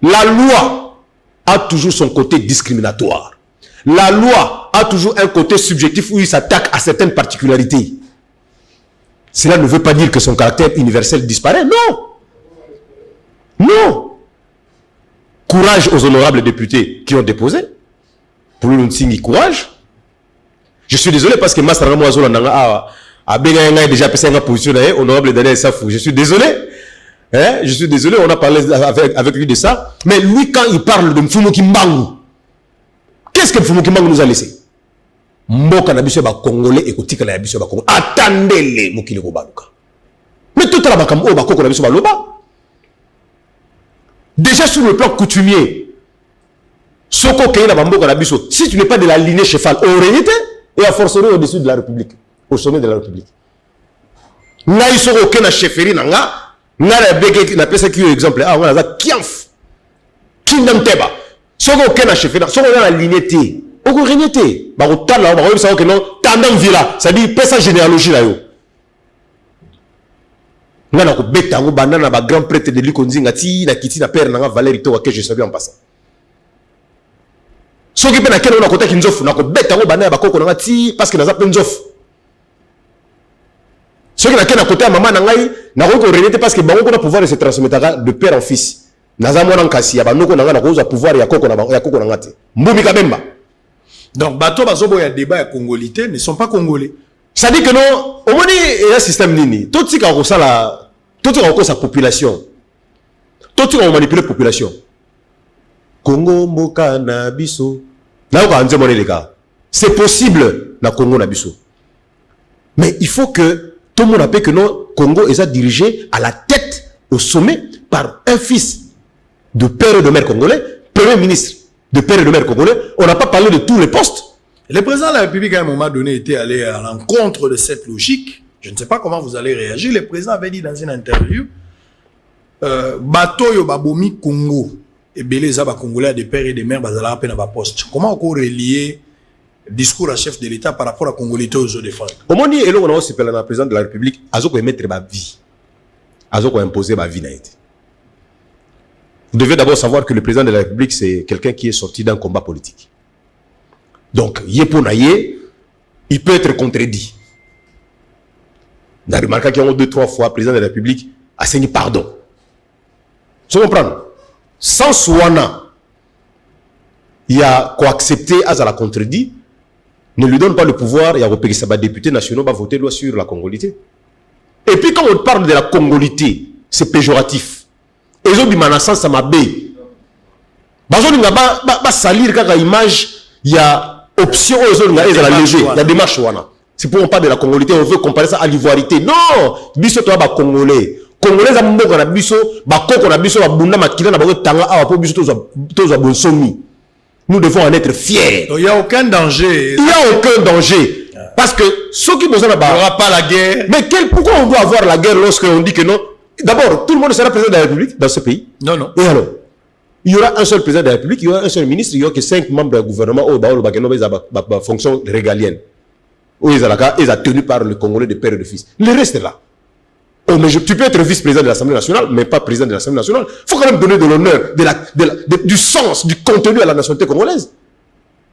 la loi a toujours son côté discriminatoire. La loi a toujours un côté subjectif où il s'attaque à certaines particularités. Cela ne veut pas dire que son caractère universel disparaît. Non. Non. Courage aux honorables députés qui ont déposé. Pour nous, courage. Je suis désolé parce que Massara Moazola a déjà passé une position honorable Daniel Safou. Je suis désolé. Hein? Je suis désolé, on a parlé avec lui de ça. Mais lui, quand il parle de Mfumoki Mbangu, qu'est-ce que Mfumoki Mbangu nous a laissé? Mboka na biso ba Congolais et kotika na biso ba Congolais. Attendez-les, mokili ko baluka. Mais tout la bakam o ba koko na biso ba loba. Déjà sur le plan coutumier, soko kei na bamboka na biso, si tu n'es pas de la lignée chefale, on réunité et à forcerie au-dessus de la République. Au sommet de la République. Nga iso aucun na chefferie nanga, nga la beke na pesa ki exemple. Ah voilà, ça kianf. Kindam teba. Soko aucun na chefferie, soko na lignée té. Oko regnité. Ba ko tala, ba ko bisa que non, tandam vila, ça dit pesa généalogie là yo. Nga na ko beta ngo banana ba grand prêtre de Likonzinga ti na kiti na père nanga Valérie to que je savais en passant. Soki pe na keno na kota kinzofu na ko beta ngo banana ba koko nanga ti parce que na za pe nzofu. Ceux qui n'ont côté à maman nangai n'a pas renété parce que bango na pouvoir de se transmettre de père en fils. Naza mwana nkasi ya banoko nanga na koza pouvoir ya koko nangate. Mbumi kabemba. Donc bato bazobo ya débat ya congolité ne sont pas congolais. Ça dit que non, au moins il y a un système nini. Tout ce qui a sa population. Tout ce qui a manipulé la population. Congo mboka na biso. Là on va les gars. C'est possible na Congo na biso. Mais il faut que tout le monde rappelle que le Congo est dirigé à la tête, au sommet, par un fils de père et de mère congolais, premier ministre de père et de mère congolais. On n'a pas parlé de tous les postes. Le président de la République, à un moment donné, était allé à l'encontre de cette logique. Je ne sais pas comment vous allez réagir. Le président avait dit dans une interview bato yo babomi Congo et belé za ba Congolais des pères et des mères bazala pe na ba poste. Comment on relier discours à chef de l'État par rapport à Congolité aux autres défense? Au moment où on a aussi le président de la République, azoko mettre ma vie, azoko imposer ma vie na été. Vous devez d'abord savoir que le président de la République c'est quelqu'un qui est sorti d'un combat politique. Donc yeponaye, il peut être contredit. On a remarqué qu'il y a 2-3 fois le président de la République a saigné pardon. Tu comprends? Sans Souana, il y a quoi accepter à la contredit. Ne lui donne pas le pouvoir, il y a repéré ça, député national va voter loi sur la congolité. Et puis quand on parle de la congolité, c'est péjoratif. Et ils ont dit manassan ça m'a bé. Bazo nga ba salir kaka image, il y a option aux autres il y a la léger, il y a démarche wana. C'est pour on parle de la congolité, on veut comparer ça à l'ivoirité. Non, biso to ba congolais. Congolais za mboka na biso, ba koko na biso ba bunda makila na ba tanga awa po biso to za bonsomi. Nous devons en être fiers. Il n'y a aucun danger. Il n'y a aucun danger. Parce que ceux qui besoin il n'y aura pas la guerre. Mais pourquoi on doit avoir la guerre lorsqu'on dit que non? D'abord, tout le monde sera président de la République dans ce pays. Non, non. Et alors? Il y aura un seul président de la République, il y aura un seul ministre, il y aura que 5 membres du gouvernement où ils ont fonction régalienne. Où ils ont tenu par le Congolais de père et de fils. Le reste est là. Oh, mais tu peux être vice-président de l'Assemblée nationale, mais pas président de l'Assemblée nationale. Il faut quand même donner de l'honneur, du sens, du contenu à la nationalité congolaise.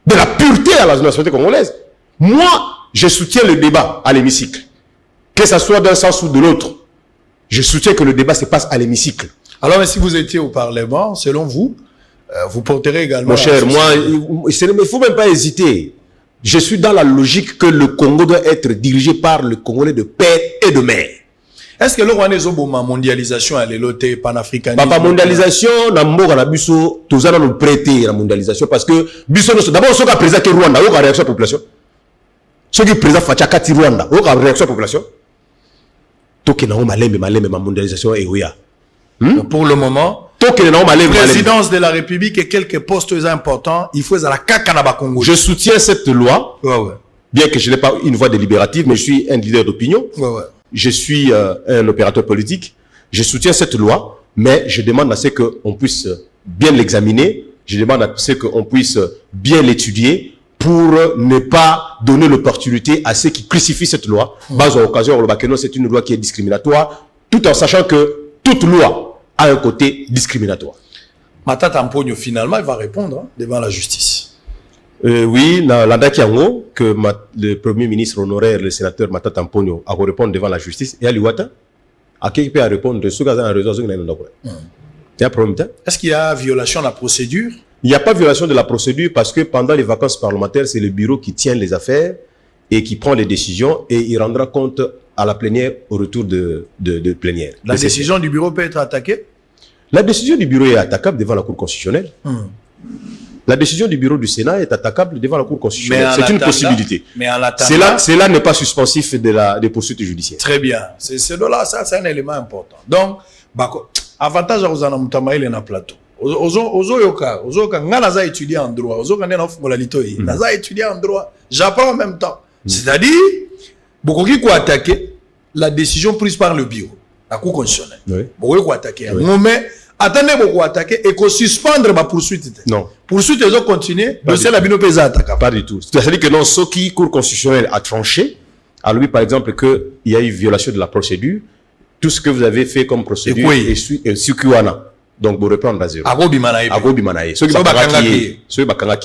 De la pureté à la nationalité congolaise. Moi, je soutiens le débat à l'hémicycle. Que ça soit d'un sens ou de l'autre. Je soutiens que le débat se passe à l'hémicycle. Alors, mais si vous étiez au Parlement, selon vous, vous porterez également... Mon cher, moi, il ne faut même pas hésiter. Je suis dans la logique que le Congo doit être dirigé par le Congolais de père et de mère. Est-ce que l'on a une mondialisation à l'éloté panafricanisme? Papa, mondialisation, na mboka na biso, tous allons nous prêter la mondialisation parce que biso d'abord ceux qui président que Rwanda, on a réaction à la population. Ceux qui président Fachakati Rwanda, on a réaction à la population. Toke na maleme ma mondialisation et oya. Pour le moment, présidence de la République et quelques postes importants, il faut la caca Congo. Je soutiens cette loi, bien que je n'ai pas une voix délibérative, mais je suis un leader d'opinion. Je suis un opérateur politique. Je soutiens cette loi, mais je demande à ce qu'on puisse bien l'examiner. Je demande à ce qu'on puisse bien l'étudier pour ne pas donner l'opportunité à ceux qui crucifient cette loi. Base à occasion, c'est une loi qui est discriminatoire, tout en sachant que toute loi a un côté discriminatoire. Matata Mpogno, finalement, il va répondre devant la justice. Oui, la Dakiango, que le premier ministre honoraire, le sénateur Matata Mpogno, a répondre devant la justice. Et à l'Iwata, à qui peut répondre de ce cas-là en raison de il y a un problème. Est-ce qu'il y a violation de la procédure? Il n'y a pas violation de la procédure parce que pendant les vacances parlementaires, c'est le bureau qui tient les affaires et qui prend les décisions et il rendra compte à la plénière au retour de plénière. La décision du bureau peut être attaquée? La décision du bureau est attaquable devant la Cour constitutionnelle. La décision du bureau du Sénat est attaquable devant la Cour constitutionnelle. C'est une possibilité. Mais en attendant... Cela n'est pas suspensif des poursuites judiciaires. Très bien. C'est un élément important. Donc, avantage à Ozana Moutamaïl et plateau. Ozoyoka, Naza étudié en droit. Ozoka Naza étudié en droit. J'apprends en même temps. C'est-à-dire, beaucoup qui ont attaqué la décision prise par le bureau, la Cour constitutionnelle. Beaucoup qui ont attaqué. Mais attendez, beaucoup attaqué et qu'on suspendre ma poursuite. Non. Poursuite, ils ont continué. Le seul abino pesa attaqué. Pas du tout. C'est-à-dire que non, ce qui Cour constitutionnelle a tranché, à lui, par exemple, qu'il y a eu violation de la procédure, tout ce que vous avez fait comme procédure est sukuana. Donc, vous reprendre à zéro. Agobi Manaï. Ceux qui il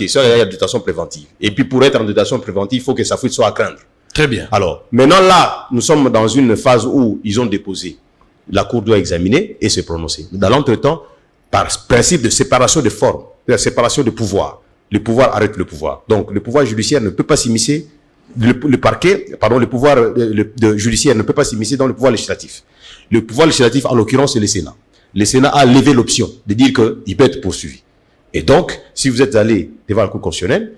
y a détention préventive. Et puis, pour être en détention préventive, il faut que sa fuite soit à craindre. Très bien. Alors, maintenant là, nous sommes dans une phase où ils ont déposé. La Cour doit examiner et se prononcer. Dans l'entretemps, par principe de séparation de formes, de séparation de pouvoir, le pouvoir arrête le pouvoir. Donc, le pouvoir judiciaire ne peut pas s'immiscer, le pouvoir judiciaire ne peut pas s'immiscer dans le pouvoir législatif. Le pouvoir législatif, en l'occurrence, c'est le Sénat. Le Sénat a levé l'option de dire qu'il peut être poursuivi. Et donc, si vous êtes allé devant la Cour constitutionnelle,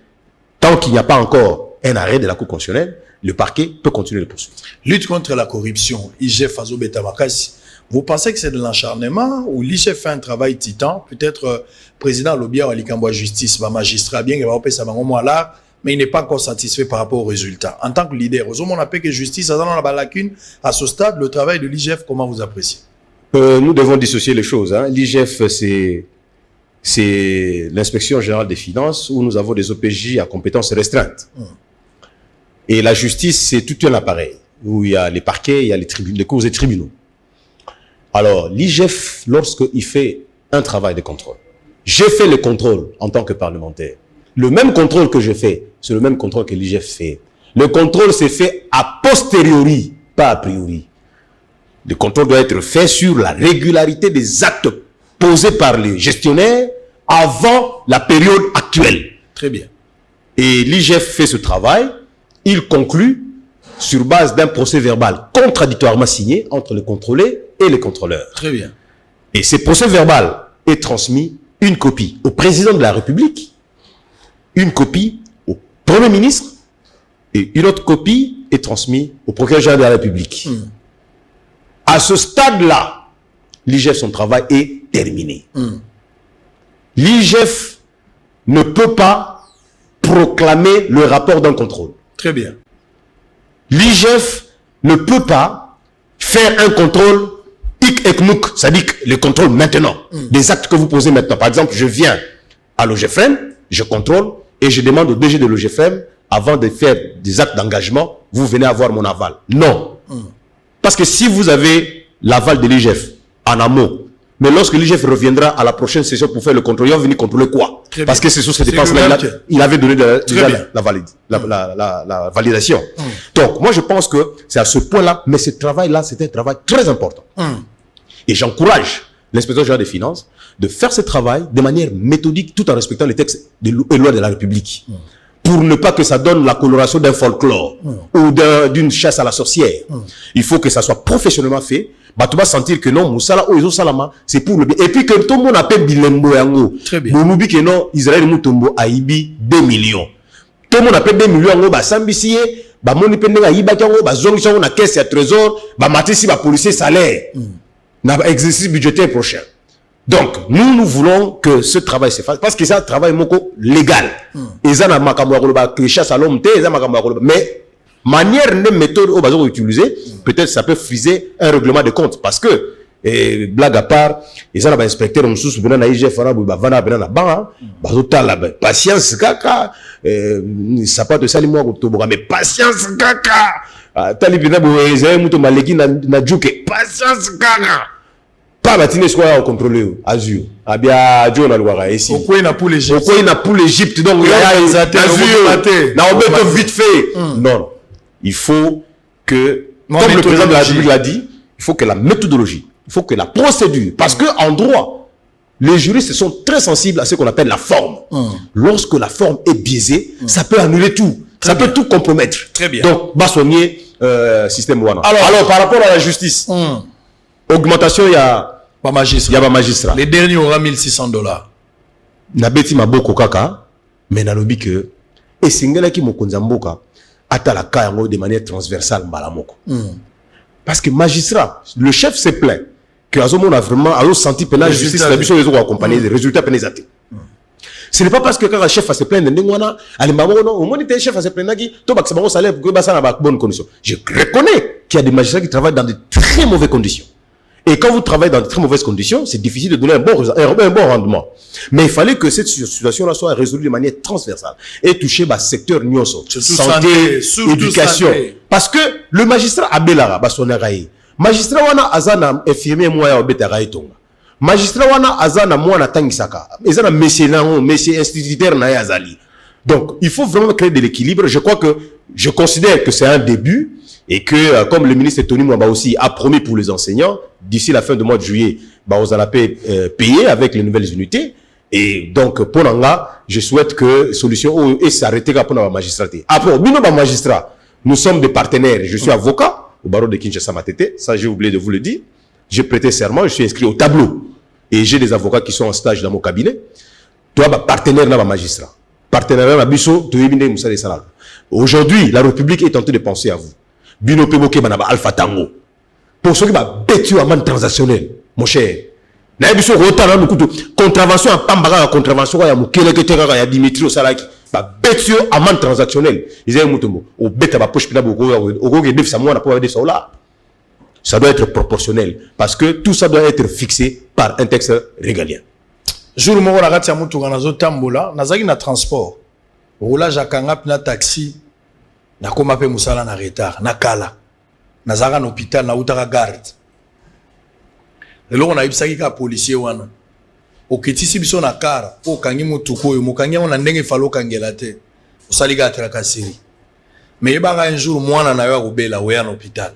tant qu'il n'y a pas encore un arrêt de la Cour constitutionnelle, le parquet peut continuer de poursuivre. Lutte contre la corruption, IGF Fazo Betamakasi. Vous pensez que c'est de l'acharnement ou l'IGF fait un travail titan? Peut-être président Lobia ou Alikamboa Justice, magistrat, bien qu'il va opérer ça là, mais il n'est pas encore satisfait par rapport aux résultats. En tant que leader, on appelle que justice, dans la lacune, à ce stade, le travail de l'IGF, comment vous appréciez? Nous devons dissocier les choses. Hein. L'IGF, c'est l'inspection générale des finances où nous avons des OPJ à compétences restreintes. Et la justice, c'est tout un appareil où il y a les parquets, il y a les cours et tribunaux. Alors, l'IGF, lorsqu'il fait un travail de contrôle, j'ai fait le contrôle en tant que parlementaire. Le même contrôle que je fais, c'est le même contrôle que l'IGF fait. Le contrôle s'est fait a posteriori, pas a priori. Le contrôle doit être fait sur la régularité des actes posés par les gestionnaires avant la période actuelle. Très bien. Et l'IGF fait ce travail, il conclut sur base d'un procès verbal contradictoirement signé entre le contrôlé et le contrôleur. Très bien. Et ce procès verbal est transmis, une copie au président de la République, une copie au Premier ministre, et une autre copie est transmise au procureur général de la République. À ce stade-là, l'IGF, son travail est terminé. L'IGF ne peut pas proclamer le rapport d'un contrôle. Très bien. L'IGF ne peut pas faire un contrôle hic et nunc, c'est-à-dire le contrôle maintenant, des actes que vous posez maintenant. Par exemple, je viens à l'OGFM, je contrôle et je demande au DG de l'OGFM, avant de faire des actes d'engagement, vous venez avoir mon aval. Non. Parce que si vous avez l'aval de l'IGF en amont, mais lorsque l'IGF reviendra à la prochaine session pour faire le contrôle, il va venir contrôler quoi? Parce que c'est sur ces dépenses-là, il avait donné la validation. Donc, moi, je pense que c'est à ce point-là, mais ce travail-là, c'est un travail très important. Et j'encourage l'inspecteur général des finances de faire ce travail de manière méthodique, tout en respectant les textes et lois de la République. Pour ne pas que ça donne la coloration d'un folklore ou d'une chasse à la sorcière. Il faut que ça soit professionnellement fait. Bah, tu vas sentir que non, Moussala, Oizo Salama, c'est pour le bien. Et puis que tout le monde appelle Bilembo Yango. Très bien. Nous que non, Israël Moutombo Aïbi 2 millions. Tout le monde appelle 2 millions Yango, bah, Sambissier, bah, Moni Pendeng Aïba Yango, bah, Zong Chango, na caisse à trésor, bah, Matessi, bah, policier salaire. Na exercice budgétaire prochain. Donc, nous voulons que ce travail se fasse, parce que c'est un travail légal. Et ça n'a pas que chasse à l'homme, mais manière de méthode au bazar utilisée, peut-être ça peut friser un règlement de compte. Parce que, blague à part, ils ont un inspecteur, on sous venant à IGF, vana venant à ban, patience, kaka, ça pas de salimoi, mais patience, kaka, talibina, ils ont un maleki, na djouke, patience, kaka. Pas matiner soit contrôlé Azur abia John alwara ici au coin na pour l'Égypte donc il y a Azur na on vite fait non, il faut que comme le président de la République l'a dit, il faut que la méthodologie, il faut que la procédure, parce que en droit les juristes sont très sensibles à ce qu'on appelle la forme. Lorsque la forme est biaisée, ça peut annuler tout, ça peut tout compromettre. Très bien. Donc basonnier système wana. Alors par rapport à la justice, augmentation, il y a pas magistrat. Les derniers aura $1,600. Nabeti maboko kaka, mais nalobi que et singela ki mokonza mboka atala ka yango de manière transversale mbalamoko. Parce que magistrat, le chef se plaint que Azomon a vraiment senti que la justice la mission les accompagner des résultats pénalisés. Ce n'est pas parce que quand le chef a se plaindre au moins il chef a se plaindre qui to baksa bango salaire pour que ça na bonne condition. Je reconnais qu'il y a des magistrats qui travaillent dans de très mauvaises conditions. Et quand vous travaillez dans de très mauvaises conditions, c'est difficile de donner un bon rendement. Mais il fallait que cette situation-là soit résolue de manière transversale et toucher le secteur nyoso, santé, éducation. Parce que le magistrat Abelara, magistrat wana azana infirmier moya obetaraï tonga. Magistrat wana azana mwana tangisaka. Ezana messier instituteur na yazali. Donc, il faut vraiment créer de l'équilibre. Je considère que c'est un début. Et que, comme le ministre Tony Mwamba aussi a promis pour les enseignants, d'ici la fin du mois de juillet, on allait payer avec les nouvelles unités. Et donc, pour Nanga, je souhaite que solution et s'arrêter pour la magistrature. Après, nous, magistrat, nous sommes des partenaires. Je suis avocat au barreau de Kinshasa Matete. Ça, j'ai oublié de vous le dire. J'ai prêté serment, je suis inscrit au tableau. Et j'ai des avocats qui sont en stage dans mon cabinet. Toi, partenaire, là, magistrat. Partenaire, biso, aujourd'hui, la République est tentée de penser à vous. Bino Peboke Banaba Alpha Tango. Pour ceux qui va bêtu à man transactionnel, mon cher. N'a pas de contravention à Pambara, contravention à Moukele Ketera, à Dimitri au Salaki. Bah, bêtu à man transactionnel. Ils ont un moutombo. Au bête à ma poche, au go, et déf, ça m'a pas de ça là. ça doit être proportionnel. Parce que tout ça doit être fixé par un texte régalien. Jour moko na kati ya mutu kana zo tambola, nazaki na transport. Roulage akanga na taxi, na koma pe musala na retard, na kala. Nazaka na hôpital na utaka garde. Lelo na ibisaki ka policier wana. Oketisi biso na kara, po kangi mutu koyo, mokangi na ndenge falo kangela te. Osali ga traka siri. Mais yebanga un jour mwana na yo akobela oya na hôpital.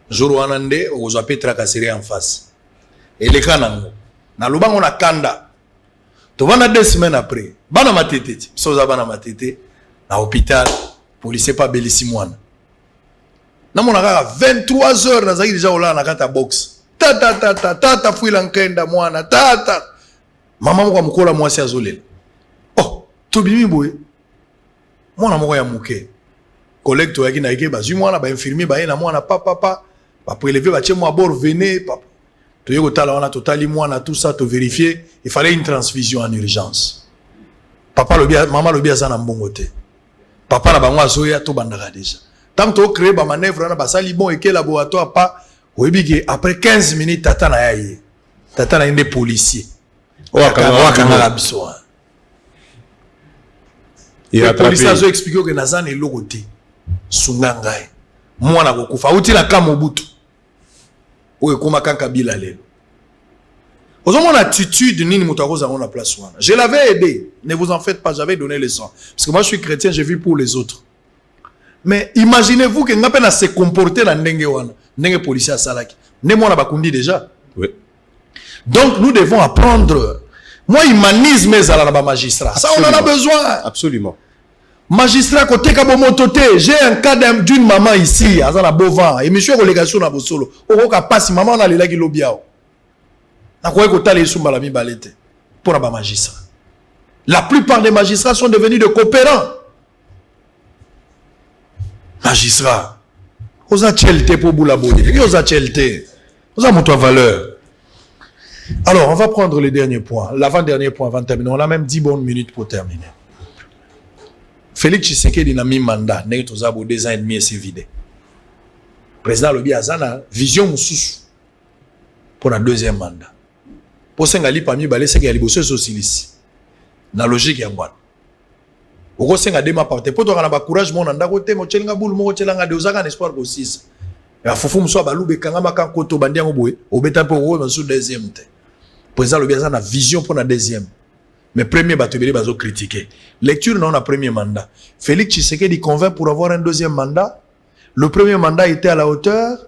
Jour wana nde okozwa pe traka siri en face. Eleka nango. Na lubango na kanda. Tovanda 2 semaines après. Bana matete. Soza bana matete. Na hôpital. Police pas belisi mwana. Na mona kaka 23 heures nazaki déjà ola na kata box. Tata fuila nkenda mwana. Tata. Mama moko mukola mwasi azolela. Oh, tobimi boye. Mwana moko ya muke. Collecte yaki na eke bazui mwana ba infirmier ba na mwana papa. Ba prélever ba tche moi bord venez papa. On a totali mwana tout ça, te vérifier. Il fallait une transfusion en urgence. Papa le bien, maman le bien ça na mbongote. Papa na bango azoya to bandaka déjà. Tant que créer ba manœuvre na basali bon et que laboratoire pas. Oebike après 15 minutes tata na yaye. Tata na inde policier. Wakanga la biso. Le policier a expliqué que nazane lokote. Sungangai. Mwana kokufa uti na kamobutu. Oye koma kanka bila lelo. Aux mon attitude ni mutakoza on a place wana. Je l'avais aidé, ne vous en faites pas, j'avais donné le sang parce que moi je suis chrétien, j'ai vu pour les autres. Mais imaginez-vous que ngapena se comporter na ndenge wana, ndenge policier a salaki. Ne mona bakundi déjà. Oui. Donc nous devons apprendre. Moi humanisme ezala na ba magistrat. Ça on en a besoin. Absolument. Magistrat côté kabomotote, j'ai un cas d'une maman ici, azana bovan, et monsieur relégation na bosolo. Okoka passe maman on a le lagi lobiao. Na quoi ko tali sumba la mi balete pour la magistrat. La plupart des magistrats sont devenus de coopérants. Magistrats. Oza chelte pour boulabodi. Oza chelte. Oza monto valeur. Alors, on va prendre les derniers points. L'avant-dernier point avant de terminer. On a même 10 bonnes minutes pour terminer. Félix Tshisekedi n'a mis mandat, n'est que 2 ans et demi et c'est vidé. Président Lobi Azana, vision moussous pour la 2e mandat. Pour Sengali parmi balé, c'est qu'il y a les bosseurs socialistes. La logique est bonne. Au gros, c'est un débat parti. Pour toi, on a courage, mon anda côté, mon tchélinga boule, mon tchélinga de ozaga, espoir aussi. Et à Foufou Moussa Balou, Bekanga, Makan Koto, Bandia Moboué, au Beta Poro, dans sous 2e. Président Lobi Azana, vision pour la 2e. Mais premier batubé bazo critiqué. Lecture non, la premier mandat. Félix Tshisekedi convainc pour avoir un 2e mandat. Le premier mandat était à la hauteur.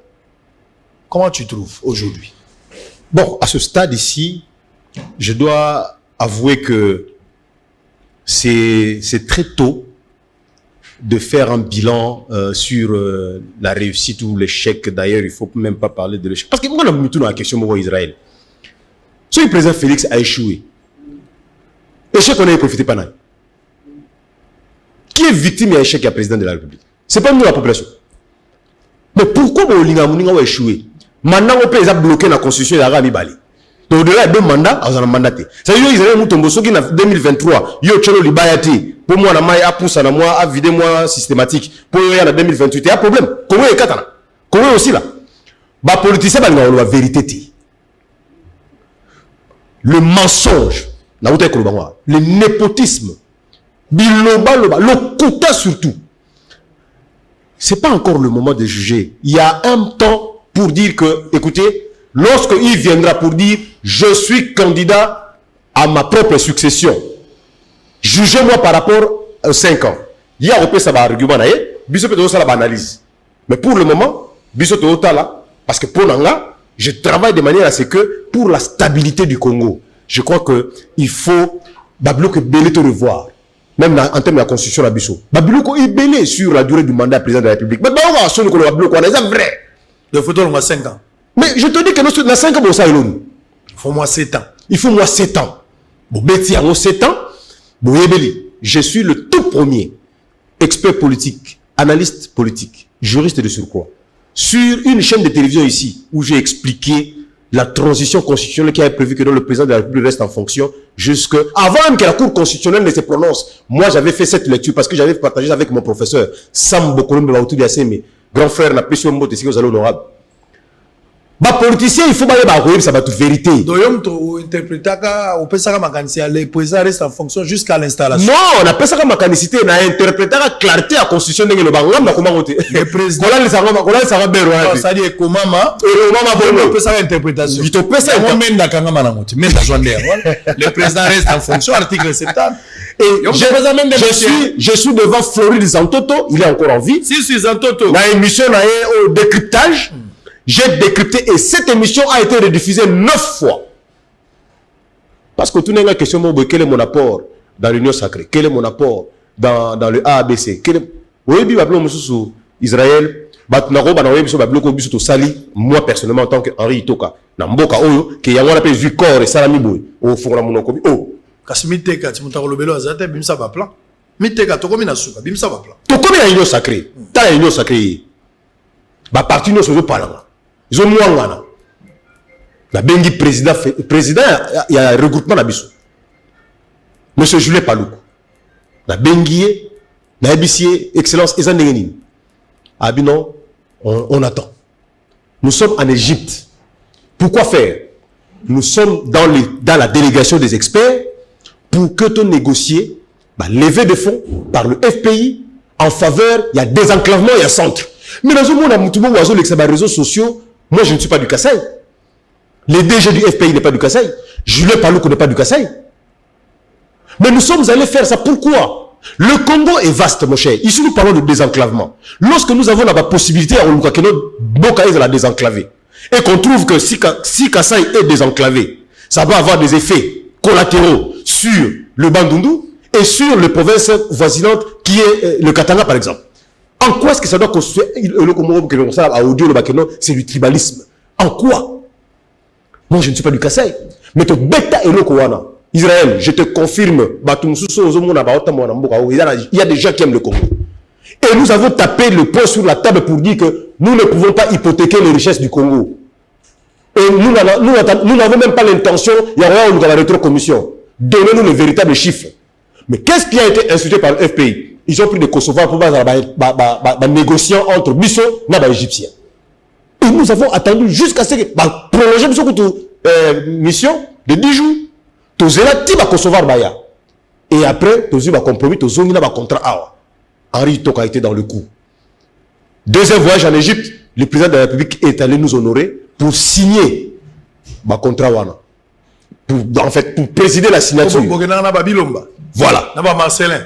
Comment tu trouves aujourd'hui? Bon, à ce stade ici, je dois avouer que c'est très tôt de faire un bilan sur la réussite ou l'échec. D'ailleurs, il ne faut même pas parler de l'échec. Parce que moi, on a mis tout dans la question de Israël. Si le président Félix a échoué, échec qu'on a profité pendant. Qui est victime et échec à président de la République? C'est pas nous la population. Mais pourquoi Molinga a échoué? Maintenant, on peut bloquer la constitution de l'Arabie Bali. Donc, au-delà de 2 mandats, on a mandaté. Ça veut dire qu'ils ont Moutombo, qui en 2023, yo chelo libayati, pour moi, a poussé à moi, a vidé moi systématique. Pour moi, en 2028, il y a un problème. Comment est katana? Comment aussi là? Bah, politicien, bah, la vérité. Le mensonge. Le népotisme, le quota surtout. C'est pas encore le moment de juger. Il y a un temps pour dire que, écoutez, lorsqu'il viendra pour dire je suis candidat à ma propre succession, jugez-moi par rapport à 5 ans. Il y a un ça va argument, ça va analyse. Mais pour le moment, là, parce que pour Nanga, je travaille de manière à ce que pour la stabilité du Congo, je crois qu'il faut Babyloko belé te revoir. Même en termes de la constitution de la Bissau. Babyloko est belé sur la durée du mandat président de la République. Mais on va sonner que le Babyloko, c'est vrai. Il faut donner 5 ans. Mais je te dis que dans 5 ans, ça est long. Il faut moi 7 ans. Il faut moi 7 ans. Bon, Betty, en 7 ans, je suis le tout premier expert politique, analyste politique, juriste de surcroît, sur une chaîne de télévision ici, où j'ai expliqué la transition constitutionnelle qui avait prévu que le président de la République reste en fonction avant même que la Cour constitutionnelle ne se prononce. Moi, j'avais fait cette lecture parce que j'avais partagé avec mon professeur Sam Bokolombe Baoutou Biasseme, grand frère, n'a plus sur mot de honorable. Ba politicien il faut ba ça va toute vérité. Doyom to interprétaka au pesaka makanicien le président reste en fonction jusqu'à l'installation. Non, on appelle ça comme mécanicité, na interprétaka clarté à constitution ndenge le bangam na comment voter. Le président kola le sanga bero. Ça dit comment ma bon peut ça interprétation. Il te peut ça même na kanga mana moti, même na joindre. Le président reste en fonction article 70. Et je suis devant Floride Zantoto, il est encore en vie. Si suis Zantoto. La émission na au décryptage. J'ai décrypté et cette émission a été rediffusée 9 fois. Parce que tout n'est pas question de quel est mon apport dans l'Union sacrée, quel est mon apport dans le AABC. Oui, Israël, moi personnellement en tant que Henri Itoka, Namboka Oyo, qui y a un vu corps et Salami Boy, au fond de mon okobi. Oh, Kasmiteka, Timotaro Lobelo Azate, Bimsa va plan. Miteka, Tokomi Nasuka, Bimsa va plan. Tokomi na l'Union sacrée, ta l'Union sacrée. Ba parti nous sommes pas ils ont moins la bengi président il y a un regroupement d'abissou monsieur Julien Paloukou la bengi la ébicier excellence et zanengeni abino on attend. Nous sommes en Égypte. Pourquoi faire? Nous sommes dans la délégation des experts pour que tu négocies levée de fonds par le FPI en faveur, il y a désenclavement, il y a centre. Mais dans le monde, les réseaux sociaux, moi je ne suis pas du Kassai. Le DG du FPI n'est pas du Kassai. Julien Paloukou n'est pas du Kassai. Mais nous sommes allés faire ça. Pourquoi? Le Congo est vaste, mon cher. Ici, nous parlons de désenclavement. Lorsque nous avons la possibilité à Bokaïs de la désenclaver, et qu'on trouve que si Kassai est désenclavé, ça va avoir des effets collatéraux sur le Bandundu et sur les provinces voisinantes qui est le Katanga, par exemple. En quoi est-ce que ça doit constituer c'est du tribalisme? En quoi? Moi, je ne suis pas du Kassai. Mais tu bêta et le Kouana. Israël, je te confirme, il y a des gens qui aiment le Congo. Et nous avons tapé le poing sur la table pour dire que nous ne pouvons pas hypothéquer les richesses du Congo. Et nous n'avons même pas l'intention, il y aura dans la rétrocommission, donnez-nous les véritables chiffres. Mais qu'est-ce qui a été insulté par le FPI? Ils ont pris des Kosovars pour négocier entre Bissau et les Égyptiens. Et nous avons attendu jusqu'à ce que prolonger notre mission de 10 jours. Et après, tu as compromis, tu as un contrat. Henri Itoka a été dans le coup. Deuxième voyage en Égypte, le président de la République est allé nous honorer pour signer le contrat. En fait, pour présider la signature. Voilà.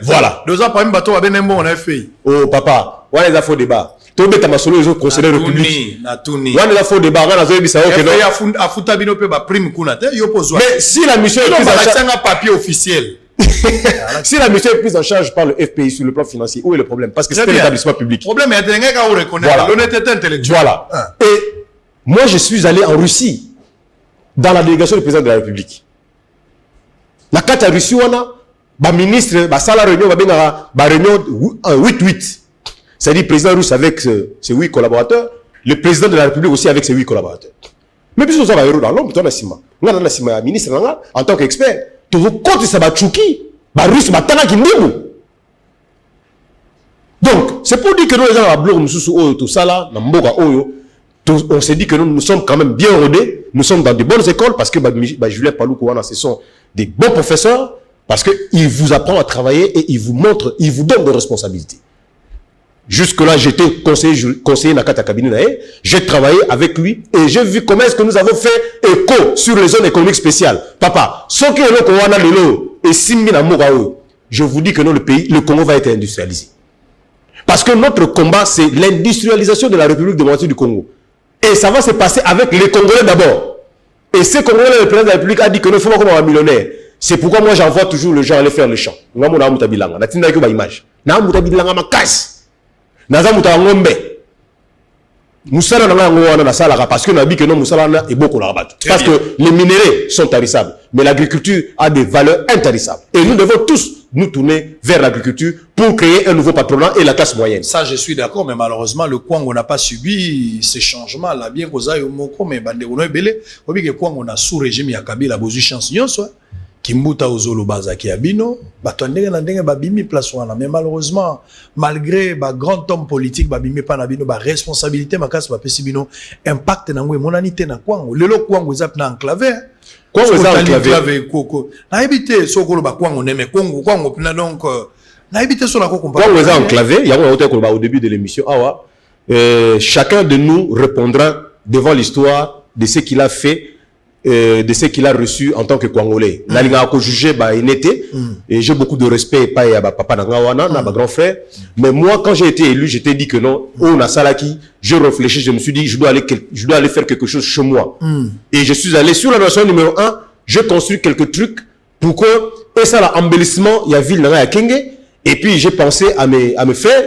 Voilà. 2 ans par même bateau avec un bon FPI. Oh papa, on a faux débat. Tu as mis solo les autres conseillers républicains. On a faux débat. On a fait ça. Mais si la mission est prise en charge, un papier officiel. Si la mission est prise en charge par le FPI sur le plan financier, où est le problème? Parce que c'est un établissement public. Le problème est qu'on reconnaît l'honnêteté intellectuelle. Voilà. Et moi, je suis allé en Russie dans la délégation du président de la République. La carte à Russie, on a ministre, la réunion, réunion 8-8. C'est-à-dire le président russe avec ses 8 collaborateurs, le président de la République aussi avec ses 8 collaborateurs. Mais puis, ça va y dans l'homme, tu as un ministre en tant qu'expert. Tu veux compter ça, Tchouki, russe, donc, c'est pour dire que nous, les gens, tout ça là, on s'est dit que nous sommes quand même bien rodés, nous sommes dans de bonnes écoles, parce que Julien Paloukou, ce sont des bons professeurs, parce qu'ils vous apprennent à travailler et ils vous montrent, ils vous donnent des responsabilités. Jusque-là, j'étais conseiller Nakata cabinet, j'ai travaillé avec lui et j'ai vu comment est-ce que nous avons fait écho sur les zones économiques spéciales. Papa, ce qui est le Congo et Simina Mourao, je vous dis que non, le Congo va être industrialisé. Parce que notre combat, c'est l'industrialisation de la République démocratique du Congo. Et ça va se passer avec les Congolais d'abord. Et ces Congolais, le président de la République a dit que nous faisons comme un millionnaire. C'est pourquoi moi j'envoie toujours les gens aller faire le champ. Nous avons une image. Nous avons une casse. Parce que nous avons dit que non, est beaucoup parce que les minéraux sont tarissables, mais l'agriculture a des valeurs intarissables. Et nous devons tous nous tourner vers l'agriculture pour créer un nouveau patronat et la classe moyenne. Ça, je suis d'accord, mais malheureusement, le Congo n'a pas subi ces changements-là. Bien qu'on ait mais on a sous régime, il y a Kabila, chance. Kimbuta Ozolo Bazaki Abino, Batondé Nandenge Babimi place wana. Mais malheureusement, malgré ba grand homme politique, Babimi Panabino, ba responsabilité, ma casse, Bino, impact n'angwe, monanité na kwango. Lelo kwango zap na enclavé. Kwango zap enclavé. Na évité, sokolo ba kwango neme, kwango pina donc, na évité sur la kwango. Kwango zap enclavé, il y a au début de l'émission, chacun de nous répondra devant l'histoire de ce qu'il a fait, de ce qu'il a reçu en tant que Congolais. Nalinga ko jugé ba inete et j'ai beaucoup de respect pas ya ba papa na ba grand frère, mais moi quand j'ai été élu, je t'ai dit que non, on a salaki, je réfléchis, je me suis dit je dois aller faire quelque chose chez moi. Et je suis allé sur la nation numéro 1, je construis quelques trucs pour que et ça l'embellissement, il y a ville na Kenge et puis j'ai pensé à mes frères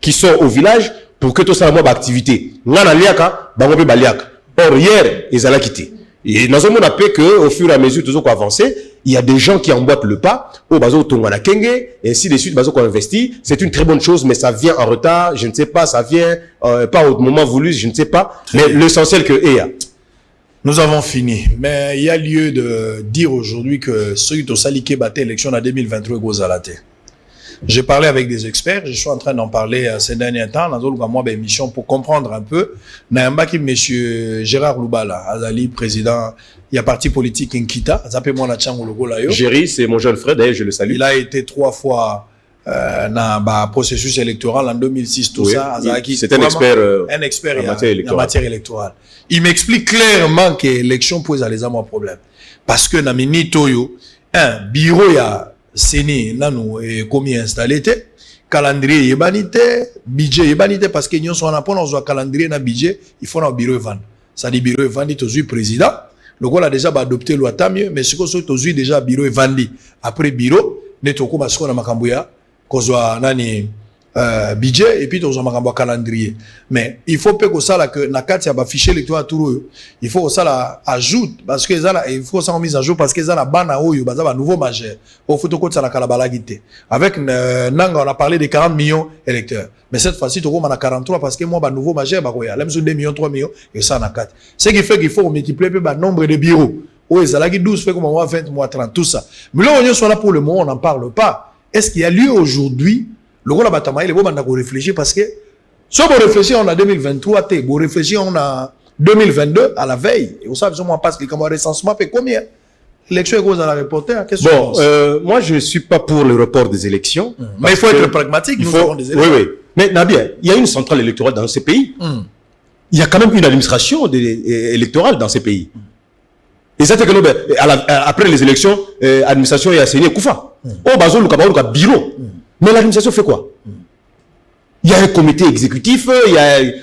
qui sont au village pour que tout ça moi ba activité. Ngana liaka, ba ngobe baliaka. Or hier, ils allaient quitter. Et dans un monde après que, au fur et à mesure, toujours qu'on avance, il y a des gens qui emboîtent le pas, au bazo tongana kenge, et ainsi de suite, bazo qu'on investit. C'est une très bonne chose, mais ça vient en retard, je ne sais pas, ça vient pas au moment voulu, je ne sais pas. Mais l'essentiel que nous avons fini. Mais il y a lieu de dire aujourd'hui que ceux qui ont saliqué batté l'élection en 2023 Gozalate. J'ai parlé avec des experts, je suis en train d'en parler ces derniers temps, dans une émission pour comprendre un peu. Nayambaki, monsieur Gérard Loubala, Azali, président, il y a parti politique Nkita, Zapé-moi la Tchang logo là. Géry, c'est mon jeune frère, d'ailleurs, je le salue. Il a été 3 fois dans le processus électoral en 2006, tout ça. C'est un expert en matière électorale. Il m'explique clairement que l'élection pose à les avoir un problème. Parce que dans Mini Toyo, un bureau, il y a Séné, nanou, et commis installé, calendrier, yebanité, budget, yebanité, parce que nous sommes en calendrier, na budget, il faut un bureau vendre. Ça dit bureau vendu, tu es président. Le gars a déjà adopté la loi, tant mieux, mais ce que tu as déjà bureau vendu. Après bureau, nous avons dit que Makambouya, qu'on a nani budget, et puis tu as calendrier. Mais il faut que ça, que Nakati a affiché l'électorat tout il faut que ça ajoute, parce que il faut ça mise à jour, parce que ça la bana ou un nouveau majeur. Au faut que ça la calabalagité. Avec Nanga, on a parlé de 40 millions d'électeurs. Mais cette fois-ci, tu as 43 parce que moi, un nouveau majeur, il y a 2 millions, 3 millions, et ça, na 4. Ce qui fait qu'il faut multiplier le nombre de bureaux. Oui, ça l'a 12, fait comme 20, 30, tout ça. Mais là, on est là pour le moment, on n'en parle pas. Est-ce qu'il y a lieu aujourd'hui? Le rôle de il est bon de réfléchir parce que si on réfléchit, on a 2023, on réfléchit, on a 2022 à la veille. Et vous savez, on passe le recensement fait combien? L'élection est cause à la reporter. Bon, moi je ne suis pas pour le report des élections. Mais il faut être pragmatique, nous avons des élections. Oui, oui. Mais Nabia, il y a une centrale électorale dans ces pays. Il y a quand même une administration électorale dans ces pays. Et ça fait que après les élections, l'administration est assainée Koufa. Oh, bazo le bureau. Mais l'administration fait quoi? Il y a un comité exécutif, il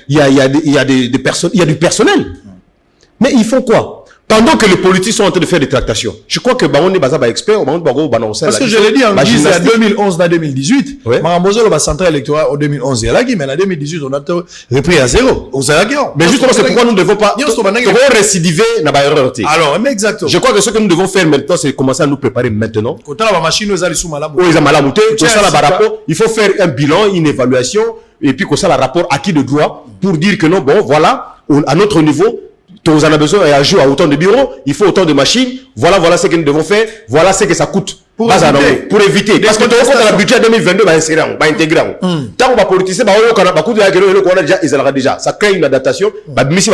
y a des personnes, il y a du personnel. Mais ils font quoi? Pendant que les politiques sont en train de faire des tractations. Je crois que Baron est basé expert, parce que je l'ai dit en guise à 2011 à 2018. Marambozo la centrale électorale en 2011 et là mais en 2018 on a repris à zéro. Mais justement c'est pourquoi nous ne devons pas récidiver dans la erreur. Alors mais exactement. Je crois que ce que nous devons faire maintenant c'est commencer à nous préparer maintenant. Quand la machine nous a sous malamu. Oui, malamu. Tout ça là rapport, il faut faire un bilan, une évaluation et puis comme ça le rapport acquis de droit pour dire que non bon voilà à notre niveau on en a besoin et à jouer à autant de bureaux, il faut autant de machines, voilà ce que nous devons faire, voilà ce que ça coûte. Pour éviter. Parce que dans le budget 2022, va intégrer. Tant qu'on va politiser, déjà. Ça crée une adaptation,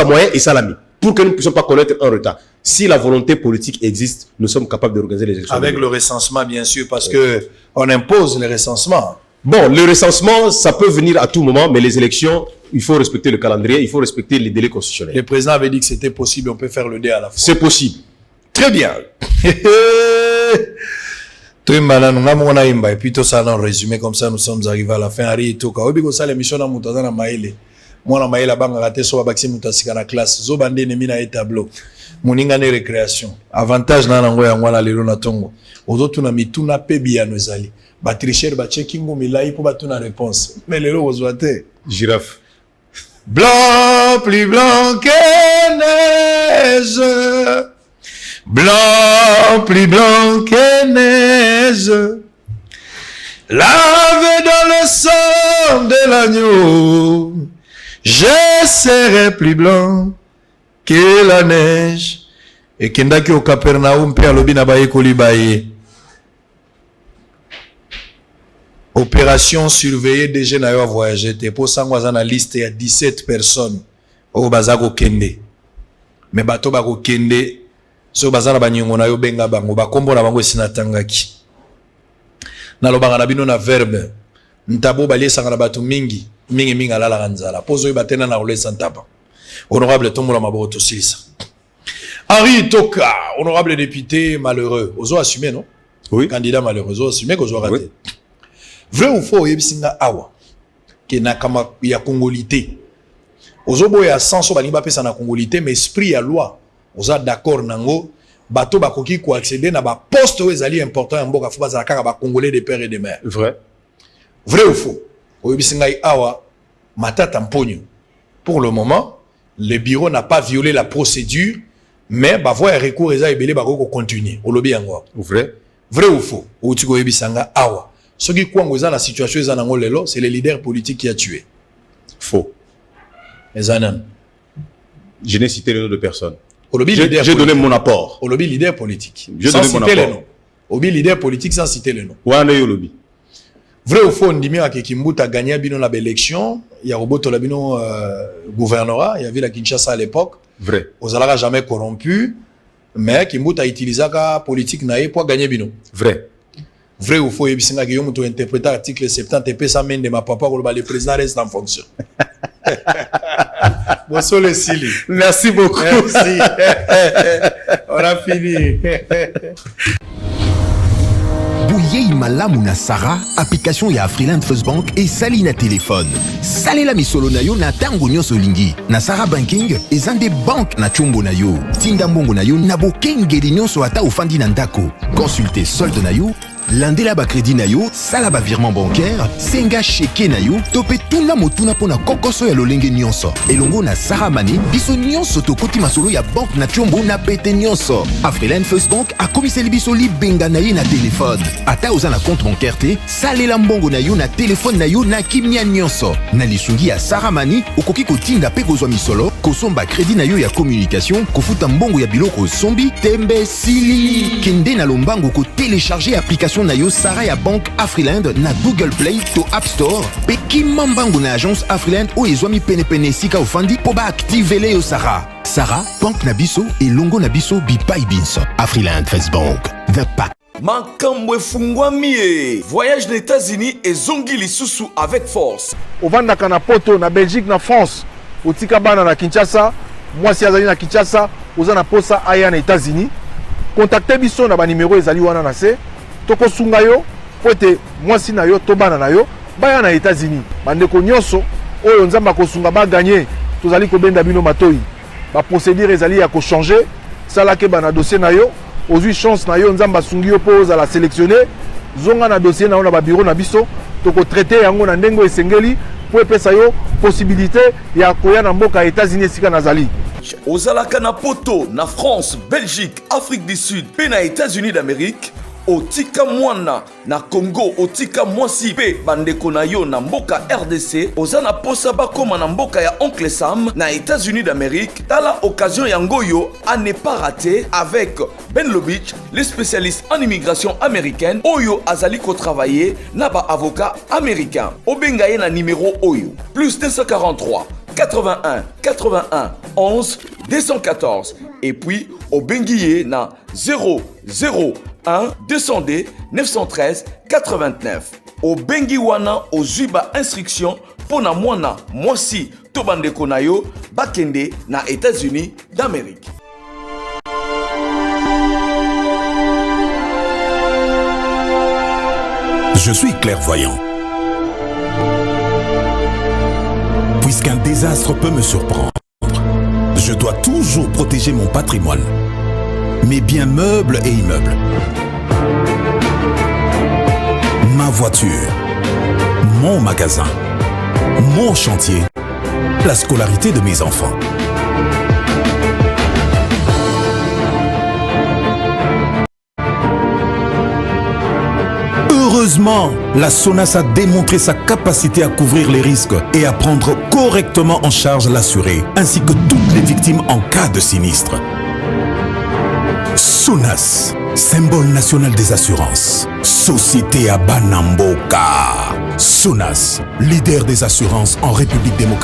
moyen et salami. Pour que nous ne puissions pas connaître un retard. Si la volonté politique existe, nous sommes capables de organiser les élections. Avec le recensement, bien sûr, parce que on impose le recensement. Bon, le recensement, ça peut venir à tout moment, mais les élections, il faut respecter le calendrier, il faut respecter les délais constitutionnels. Le président avait dit que c'était possible, on peut faire le dé à la fois. C'est possible. Très bien. Et puis tout ça, dans le résumé, comme ça, nous sommes arrivés à la fin. Ari Toka. Obi ko sala émission na mutana na maele. Mwana maele banga raté so baksi mutasika na classe. Zo bande ne mina et tableau. Moninga ne récréation. Avantage na nango ya ngwana lelo na tongo. Ozotu na mituna pebi ya nozali. Ba tricher ba checkingo milai pour batuna réponse. Mais lelo ozwate. Girafe. Blanc, plus blanc que neige. Blanc, plus blanc que neige. Lavé dans le sang de l'agneau. Je serai plus blanc que la neige. et kendaki au Capernaum pe alobi na baye kolibaye. Opération surveillée des jeunes à voyager. Te pour ça, on a une liste il y a 17 personnes au bazako kende. Mais bato bako kende so bazala banyongo na yo benga bango bakombo na bango sinatangaki. Na lobanga na bino na verbe. Ntabo balié sanga na bato mingi alala ganzala. Pozo yo batena na ole santaba. Honorable Tombola Maboto Silisa. Henri Toka, honorable député malheureux. Ozo assumé non? Oui. Candidat malheureux. Ozo assumé que ozo raté. Oui. Vrai ou faux, yebisinga awa. Ke na kama ya congolité. Ozo boya sanso bani ba pesa na congolité mais esprit ya loi. Oza d'accord nango bato bakoki ko accéder na ba poste où ezali important en mboka fo bazala kaka ba congolais de père et de mère. Vrai. Vrai ou faux? Oyebisinga awa matata mponyo. Pour le moment, le bureau n'a pas violé la procédure, mais bah voir recours eza ebele ba ko continuer. Olobi yango. Vrai. Vrai ou faux? Outiko yebisanga awa. Ce qui est dans la situation, c'est le leader politique qui a tué. Faux. Je n'ai cité le nom de personne. J'ai donné mon apport. Olobi leader politique. J'ai donné mon apport. Olobi leader politique sans citer le nom. Olobi. Vrai ou faux, on dit que Kimbuta a gagné l'élection. Il y a Roboto Labino gouvernorat. Il y avait la Kinshasa à l'époque. Vrai. Ozalaga jamais corrompu. Mais Kimbuta a utilisé la politique pour gagner Bino. Vrai. Vrai ou faux, Ebisinga Guillaume, tu interprétes l'article 70 et ça mène de ma papa, le président reste en fonction. Bonsoir les Sili. Merci beaucoup. Merci. On a fini. Bouyei malamu na Sarah, application ya Freeland First Bank et sali na téléphone. Salela misolo na yo na tango nyonso lingi. Na Sarah Banking, ezande bank na chombo na yo. Tinda mbongo na yo na bokengeli nyonso ata ofandi na ndako. Consultez solde na yo, landela ba crédit na yo, sala ba virement bancaire, senga cheke na yo, topé tuna motuna pona kokoso ya lolenge nyonso. Elongo na Sarah Money, biso nyonso tokoti masolo ya bank na chombo na pete nyonso. Freeland First Bank a komiseli biso libenga na ye na téléphone. Ata oza na compte bancaire te, salela mbongo na yo na téléphone na yo na kimia nyonso. Na lisungi ya Sarah Money, okoki kotinda pe kozwa misolo, kosomba crédit na yo ya communication, kofuta mbongo ya biloko sombi, tembe sili. Kende na lombango ko télécharger application na yo Sarah ya Bank Afriland na Google Play to App Store. Pe kimambango na agence Afriland o ezwami pene sika ofandi po ba activer yo Sarah. Sarah, Bank na biso et longo na biso bipai binso. Afriland First Bank, the pack. Makambo fungwami. Voyage aux États-Unis et zongi lisusu avec force. Ovandaka na poto na Belgique na France. Otika bana na Kinshasa, moi si azali na Kinshasa, oza na posa aya na États-Unis. Contactez biso na ba numéro ezali wana na se. Toko sunga yo, pote moi si na yo to bana na yo, baya na États-Unis. Bandeko nyonso oyo nzamba ko sunga ba gagner, tozali ko benda bino matoi. Ba procédure ezali ya ko changer, sala ke bana dossier na yo. Ozui chance na yo nzamba sungi yo pose à la sélectionner zonga na dossier na ba bureau na biso toko traiter yango na ndengo esengeli pour epesa yo possibilité ya koya na mboka États-Unis sika nazali. Ozalaka na poto na France, Belgique, Afrique du Sud, pe na États-Unis d'Amérique. Otika mwana na Congo, otika mwasi pe bandeko na yo na mboka RDC, ozana posa bakoma na mboka ya Oncle Sam na États-Unis d'Amérique. Tala occasion yangoyo à ne pas rater avec Ben Lobich, le spécialiste en immigration américaine, Oyo Azaliko travailler na ba avocat américain. Obengaye na numéro Oyo plus 243 81 81 11 214 et puis Obengiye na 001 200D 913 89. Au Bengiwana au Zuba instruction pour na mwana mwasi tobande konayo bakende na États-Unis d'Amérique. Je suis clairvoyant. Puisqu'un désastre peut me surprendre, je dois toujours protéger mon patrimoine, mes biens meubles et immeubles, ma voiture, mon magasin, mon chantier, la scolarité de mes enfants. Heureusement, la SONAS a démontré sa capacité à couvrir les risques et à prendre correctement en charge l'assuré, ainsi que toutes les victimes en cas de sinistre. Sonas, symbole national des assurances. Société à Banamboka. Sonas, leader des assurances en République démocratique.